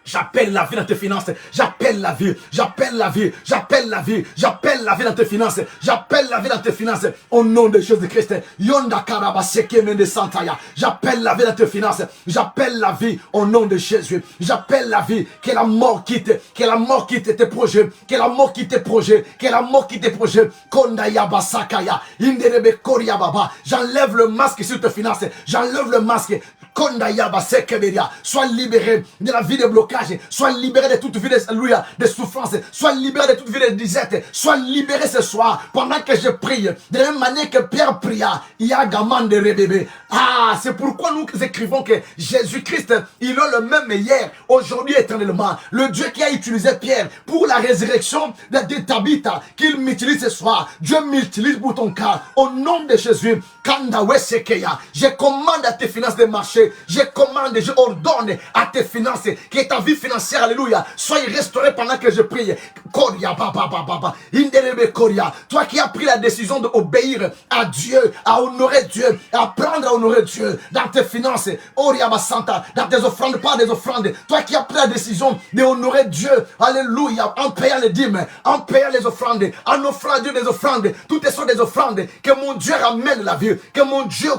J'appelle la vie dans tes finances. J'appelle la vie. J'appelle la vie. J'appelle la vie. J'appelle la vie dans tes finances. J'appelle la vie dans tes finances. Au nom de Jésus-Christ. Yonda karabaseke mende santaya. J'appelle la vie dans tes finances. J'appelle la vie au nom de Jésus. J'appelle la vie. Que la mort quitte. Que la mort quitte tes projets. Que la mort quitte tes projets. Que la mort quitte tes projets. Kondaya basakaya. Inderebe koria baba. J'enlève le masque sur tes finances. J'enlève le masque. Sois libéré de la vie de blocage. Sois libéré de toute vie de souffrance. Sois libéré de toute vie de disette. Sois libéré ce soir pendant que je prie. De la même manière que Pierre pria. Il y a gamin de rébébé. Ah, c'est pourquoi nous écrivons que Jésus-Christ, il est le même hier, aujourd'hui, éternellement. Le Dieu qui a utilisé Pierre pour la résurrection de Tabitha, qu'il m'utilise ce soir. Dieu m'utilise pour ton cas. Au nom de Jésus, je commande à tes finances de marcher. Je commande, je ordonne à tes finances que ta vie financière, alléluia, soit restaurée pendant que je prie. Toi qui as pris la décision d'obéir à Dieu, à honorer Dieu, à apprendre à honorer Dieu dans tes finances, dans tes offrandes, pas des offrandes. Toi qui as pris la décision d'honorer Dieu, alléluia, en payant les dîmes, en payant les offrandes, en offrant à Dieu des offrandes, toutes les sortes des offrandes, que mon Dieu ramène la vie, que mon Dieu,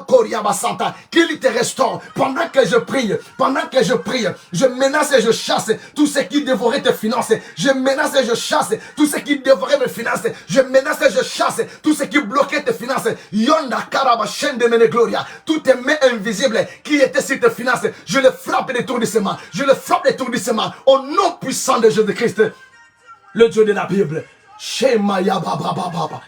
qu'il te restaure. Pendant que je prie, je menace et je chasse tout ce qui dévorait tes finances. Je menace et je chasse tout ce qui dévorait mes finances. Je menace et je chasse tout ce qui bloquait tes finances. Yonda karaba de mene gloria. Toutes tes mains invisibles qui étaient sur tes finances, je les frappe d'étourdissement. Je les frappe d'étourdissement au nom puissant de Jésus-Christ, le Dieu de la Bible. Shemaya baba baba.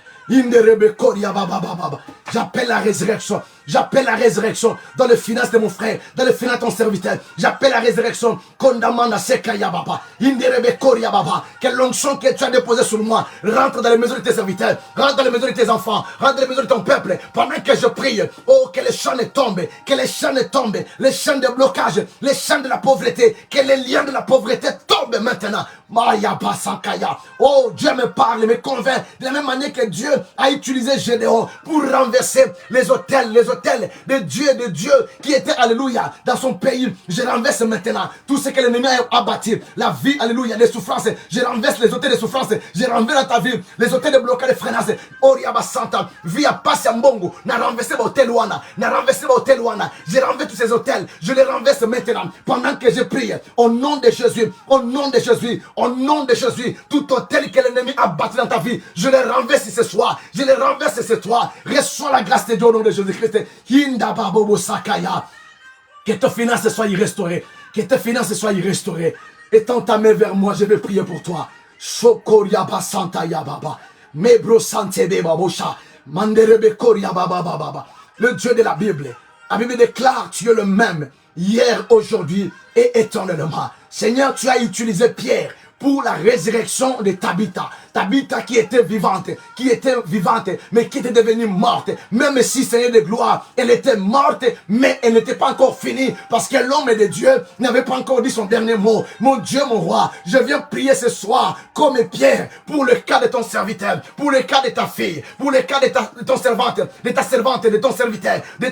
J'appelle la résurrection. J'appelle la résurrection dans les finances de mon frère, dans les finances de ton serviteur. J'appelle la résurrection. Condamnant Sekaya Baba. Inderebe Koria Baba. Quelle l'onction que tu as déposée sur moi rentre dans les maisons de tes serviteurs, rentre dans les maisons de tes enfants, rentre dans les maisons de ton peuple. Pendant que je prie, oh, que les chaînes tombent, que les chaînes tombent, les chaînes de blocage, les chaînes de la pauvreté, que les liens de la pauvreté tombent maintenant. Maya Basakaya. Oh, Dieu me parle, me convainc de la même manière que Dieu a utilisé Gédéon pour renverser les hôtels de Dieu qui étaient, alléluia, dans son pays. Je renverse maintenant tout ce que l'ennemi a abattu, la vie, alléluia, les souffrances. Je renverse les hôtels de souffrance. Je renverse dans ta vie les hôtels de blocage, de freinage. Oriaba Santa, via Pasiambongo, n'a renversé l'hôtel Wana, n'a renversé l'hôtel Wana. Je renverse tous ces hôtels, je les renverse maintenant pendant que je prie. Au nom de Jésus, au nom de Jésus, au nom de Jésus, tout hôtel que l'ennemi a battu dans ta vie, je les renverse ce soir. Je les renverse ce soir. Reçois la grâce de Dieu au nom de Jésus-Christ. Que tes finances soient restaurées. Que tes finances soient restaurées. Étends ta main vers moi, je vais prier pour toi. Shokoria basanta ya baba. Mebro sante be babosha. Manderebe koria baba baba. Le Dieu de la Bible. La Bible déclare, tu es le même hier, aujourd'hui et éternellement. Seigneur, tu as utilisé Pierre pour la résurrection de Tabitha. Tabitha qui était vivante, mais qui était devenue morte. Même si, Seigneur de gloire, elle était morte, mais elle n'était pas encore finie, parce que l'homme de Dieu n'avait pas encore dit son dernier mot. Mon Dieu, mon roi, je viens prier ce soir, comme Pierre, pour le cas de ton serviteur, pour le cas de ta fille, pour le cas de ton servante, de ta servante, de ton serviteur, de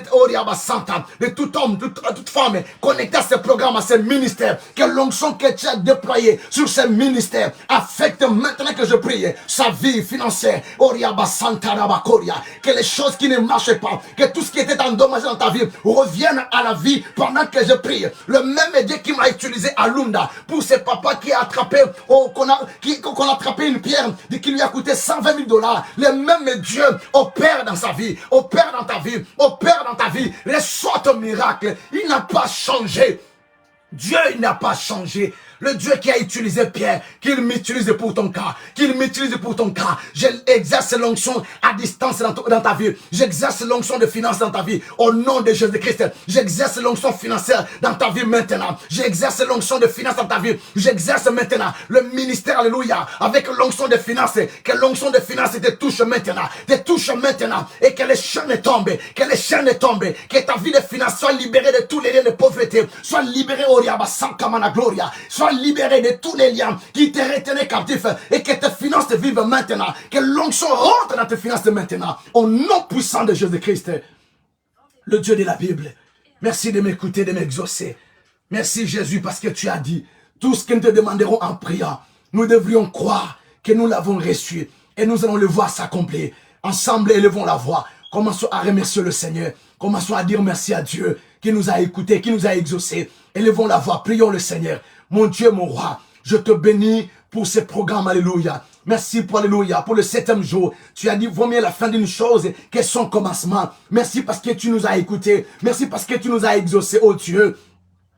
tout homme, de toute femme, connecté à ce programme, à ce ministère, que l'onction que tu as déployé sur ce ministère affecte maintenant que je prie sa vie financière, que les choses qui ne marchent pas, que tout ce qui était endommagé dans ta vie revienne à la vie pendant que je prie. Le même Dieu qui m'a utilisé à Lunda pour ce papa qui a attrapé, qu'on a attrapé une pierre qui lui a coûté 120 000 $. Le même Dieu opère dans sa vie, opère dans ta vie, opère dans ta vie. Reçois ton miracle. Il n'a pas changé. Dieu, il n'a pas changé. Le Dieu qui a utilisé Pierre, qu'il m'utilise pour ton cas, qu'il m'utilise pour ton cas. J'exerce l'onction à distance dans ta vie. J'exerce l'onction de finance dans ta vie. Au nom de Jésus-Christ, j'exerce l'onction financière dans ta vie maintenant. J'exerce l'onction de finance dans ta vie. J'exerce maintenant le ministère, alléluia, avec l'onction de finance. Que l'onction de finance te touche maintenant. Te touche maintenant. Et que les chaînes tombent. Que les chaînes tombent. Que ta vie de finance soit libérée de tous les liens de pauvreté. Soit libérée, Oriaba Sankamana Gloria. Soit libéré de tous les liens qui te retenaient captif et que tes finances vivent maintenant. Que l'onction rentre dans tes finances maintenant. Au nom puissant de Jésus-Christ, le Dieu de la Bible. Merci de m'écouter, de m'exaucer. Merci Jésus parce que tu as dit, Tout ce que nous te demanderons en priant, nous devrions croire que nous l'avons reçu et nous allons le voir s'accomplir. Ensemble, élevons la voix. Commençons à remercier le Seigneur. Commençons à dire merci à Dieu qui nous a écoutés, qui nous a exaucés. Élevons la voix, prions le Seigneur. Mon Dieu, mon roi, je te bénis pour ce programme, alléluia. Merci pour, alléluia, pour le 7e jour. Tu as dit, vaut mieux la fin d'une chose que son commencement. Merci parce que tu nous as écoutés. Merci parce que tu nous as exaucés, oh Dieu.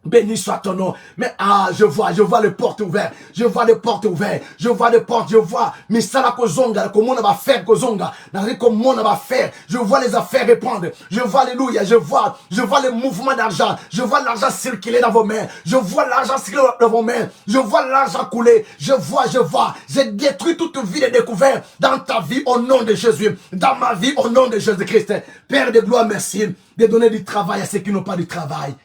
Béni soit ton nom. Mais je vois les portes ouvertes. Je vois les portes ouvertes. Je vois les portes. Je vois. Mais ça la kozonga, comment on va faire kozonga. Comment on va faire. Je vois les affaires répondre. Je vois alléluia. Je vois les mouvements d'argent. Je vois l'argent circuler dans vos mains. Je vois l'argent circuler dans vos mains. Je vois l'argent couler. Je vois. J'ai détruit toute vie de découverte dans ta vie au nom de Jésus. Dans ma vie au nom de Jésus-Christ. Père de gloire, merci de donner du travail à ceux qui n'ont pas de travail.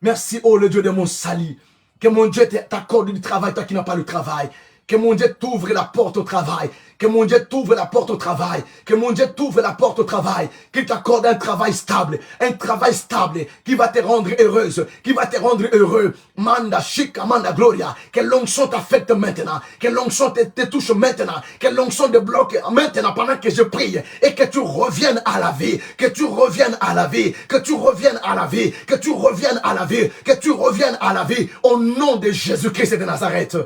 Merci, oh le Dieu de mon salut. Que mon Dieu t'accorde du travail, toi qui n'as pas le travail. Que mon Dieu t'ouvre la porte au travail. Que mon Dieu t'ouvre la porte au travail. Que mon Dieu t'ouvre la porte au travail. Qu'il t'accorde un travail stable. Un travail stable qui va te rendre heureuse. Qui va te rendre heureux. Manda, chica, manda, gloria. Que l'onction t'affecte maintenant. Que l'onction te touche maintenant. Que l'onction te bloque maintenant pendant que je prie. Et que tu reviennes à la vie. Que tu reviennes à la vie. Que tu reviennes à la vie. Que tu reviennes à la vie. Que tu reviennes à la vie. Au nom de Jésus-Christ de Nazareth.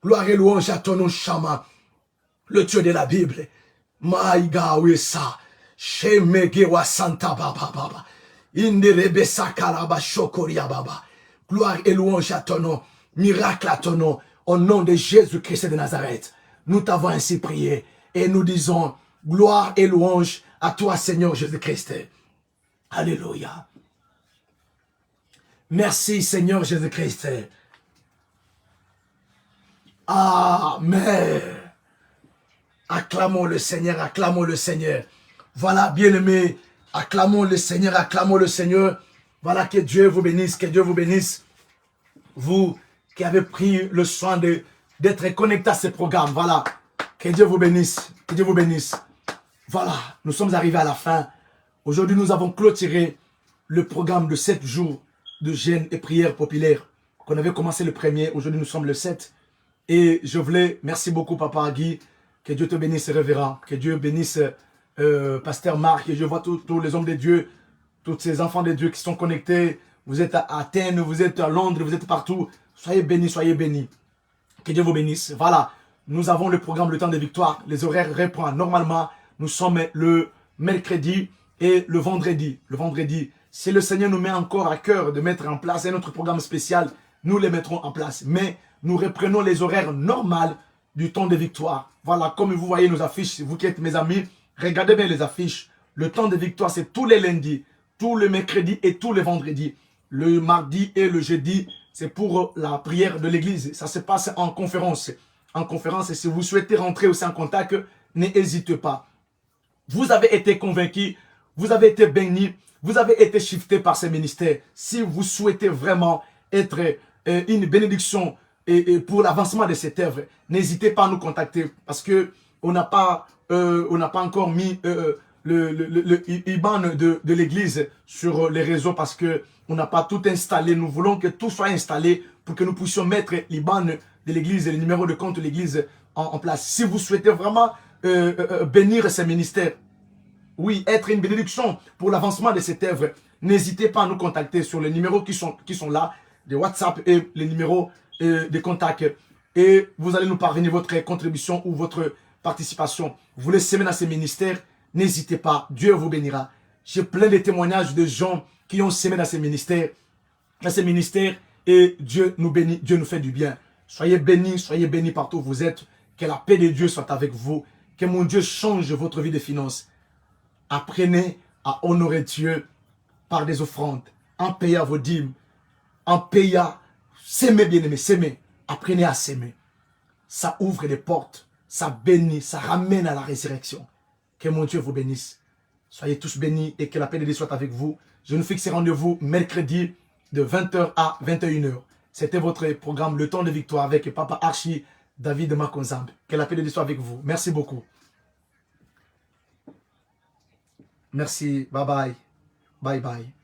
Gloire et louange à ton nom, Shama, le Dieu de la Bible. Maïga wesa, shemegewa santa baba baba, inderebe sakalaba shokoria baba. Gloire et louange à ton nom, miracle à ton nom, au nom de Jésus-Christ de Nazareth. Nous t'avons ainsi prié et nous disons gloire et louange à toi, Seigneur Jésus-Christ. Alléluia. Merci, Seigneur Jésus-Christ. Amen. Acclamons le Seigneur, acclamons le Seigneur. Voilà, bien-aimés, acclamons le Seigneur, acclamons le Seigneur. Voilà, que Dieu vous bénisse, que Dieu vous bénisse. Vous qui avez pris le soin d'être connectés à ce programme, voilà. Que Dieu vous bénisse, que Dieu vous bénisse. Voilà, nous sommes arrivés à la fin. Aujourd'hui, nous avons clôturé le programme de 7 jours de jeûne et prière populaire qu'on avait commencé le 1er. Aujourd'hui, nous sommes le 7. Et je voulais, merci beaucoup Papa Guy, que Dieu te bénisse révérend, que Dieu bénisse Pasteur Marc, et je vois tous les hommes de Dieu, tous ces enfants de Dieu qui sont connectés, vous êtes à Athènes, vous êtes à Londres, vous êtes partout, soyez bénis, que Dieu vous bénisse. Voilà, nous avons le programme Le Temps de Victoire, les horaires reprennent normalement, nous sommes le mercredi et le vendredi. Le vendredi, si le Seigneur nous met encore à cœur de mettre en place un autre programme spécial, nous les mettrons en place, mais nous reprenons les horaires normaux du temps de victoire. Voilà, comme vous voyez nos affiches, vous qui êtes mes amis, regardez bien les affiches. Le temps de victoire, c'est tous les lundis, tous les mercredis et tous les vendredis. Le mardi et le jeudi, c'est pour la prière de l'église. Ça se passe en conférence. En conférence, et si vous souhaitez rentrer aussi en contact, n'hésitez pas. Vous avez été convaincus, vous avez été bénis, vous avez été shiftés par ces ministères. Si vous souhaitez vraiment être une bénédiction et pour l'avancement de cette œuvre, n'hésitez pas à nous contacter parce que on n'a pas encore mis le IBAN de l'église sur les réseaux parce que on n'a pas tout installé. Nous voulons que tout soit installé pour que nous puissions mettre l'IBAN de l'église et le numéro de compte de l'église en place. Si vous souhaitez vraiment bénir ces ministères, oui, être une bénédiction pour l'avancement de cette œuvre, n'hésitez pas à nous contacter sur les numéros qui sont là, de WhatsApp et les numéros de contact. Et vous allez nous parvenir votre contribution ou votre participation. Vous voulez s'aimer dans ces ministères, n'hésitez pas, Dieu vous bénira. J'ai plein de témoignages de gens qui ont s'aimé dans ces ministères, et Dieu nous bénit, Dieu nous fait du bien. Soyez bénis partout où vous êtes. Que la paix de Dieu soit avec vous. Que mon Dieu change votre vie de finances. Apprenez à honorer Dieu par des offrandes, en payant vos dîmes, en payant, s'aimer bien aimé, s'aimer. Apprenez à s'aimer. Ça ouvre des portes, ça bénit, ça ramène à la résurrection. Que mon Dieu vous bénisse. Soyez tous bénis et que la paix de Dieu soit avec vous. Je nous fixe rendez-vous mercredi de 20h à 21h. C'était votre programme Le Temps de Victoire avec Papa Archie David Makonzambe. Que la paix de Dieu soit avec vous. Merci beaucoup. Merci. Bye bye. Bye bye.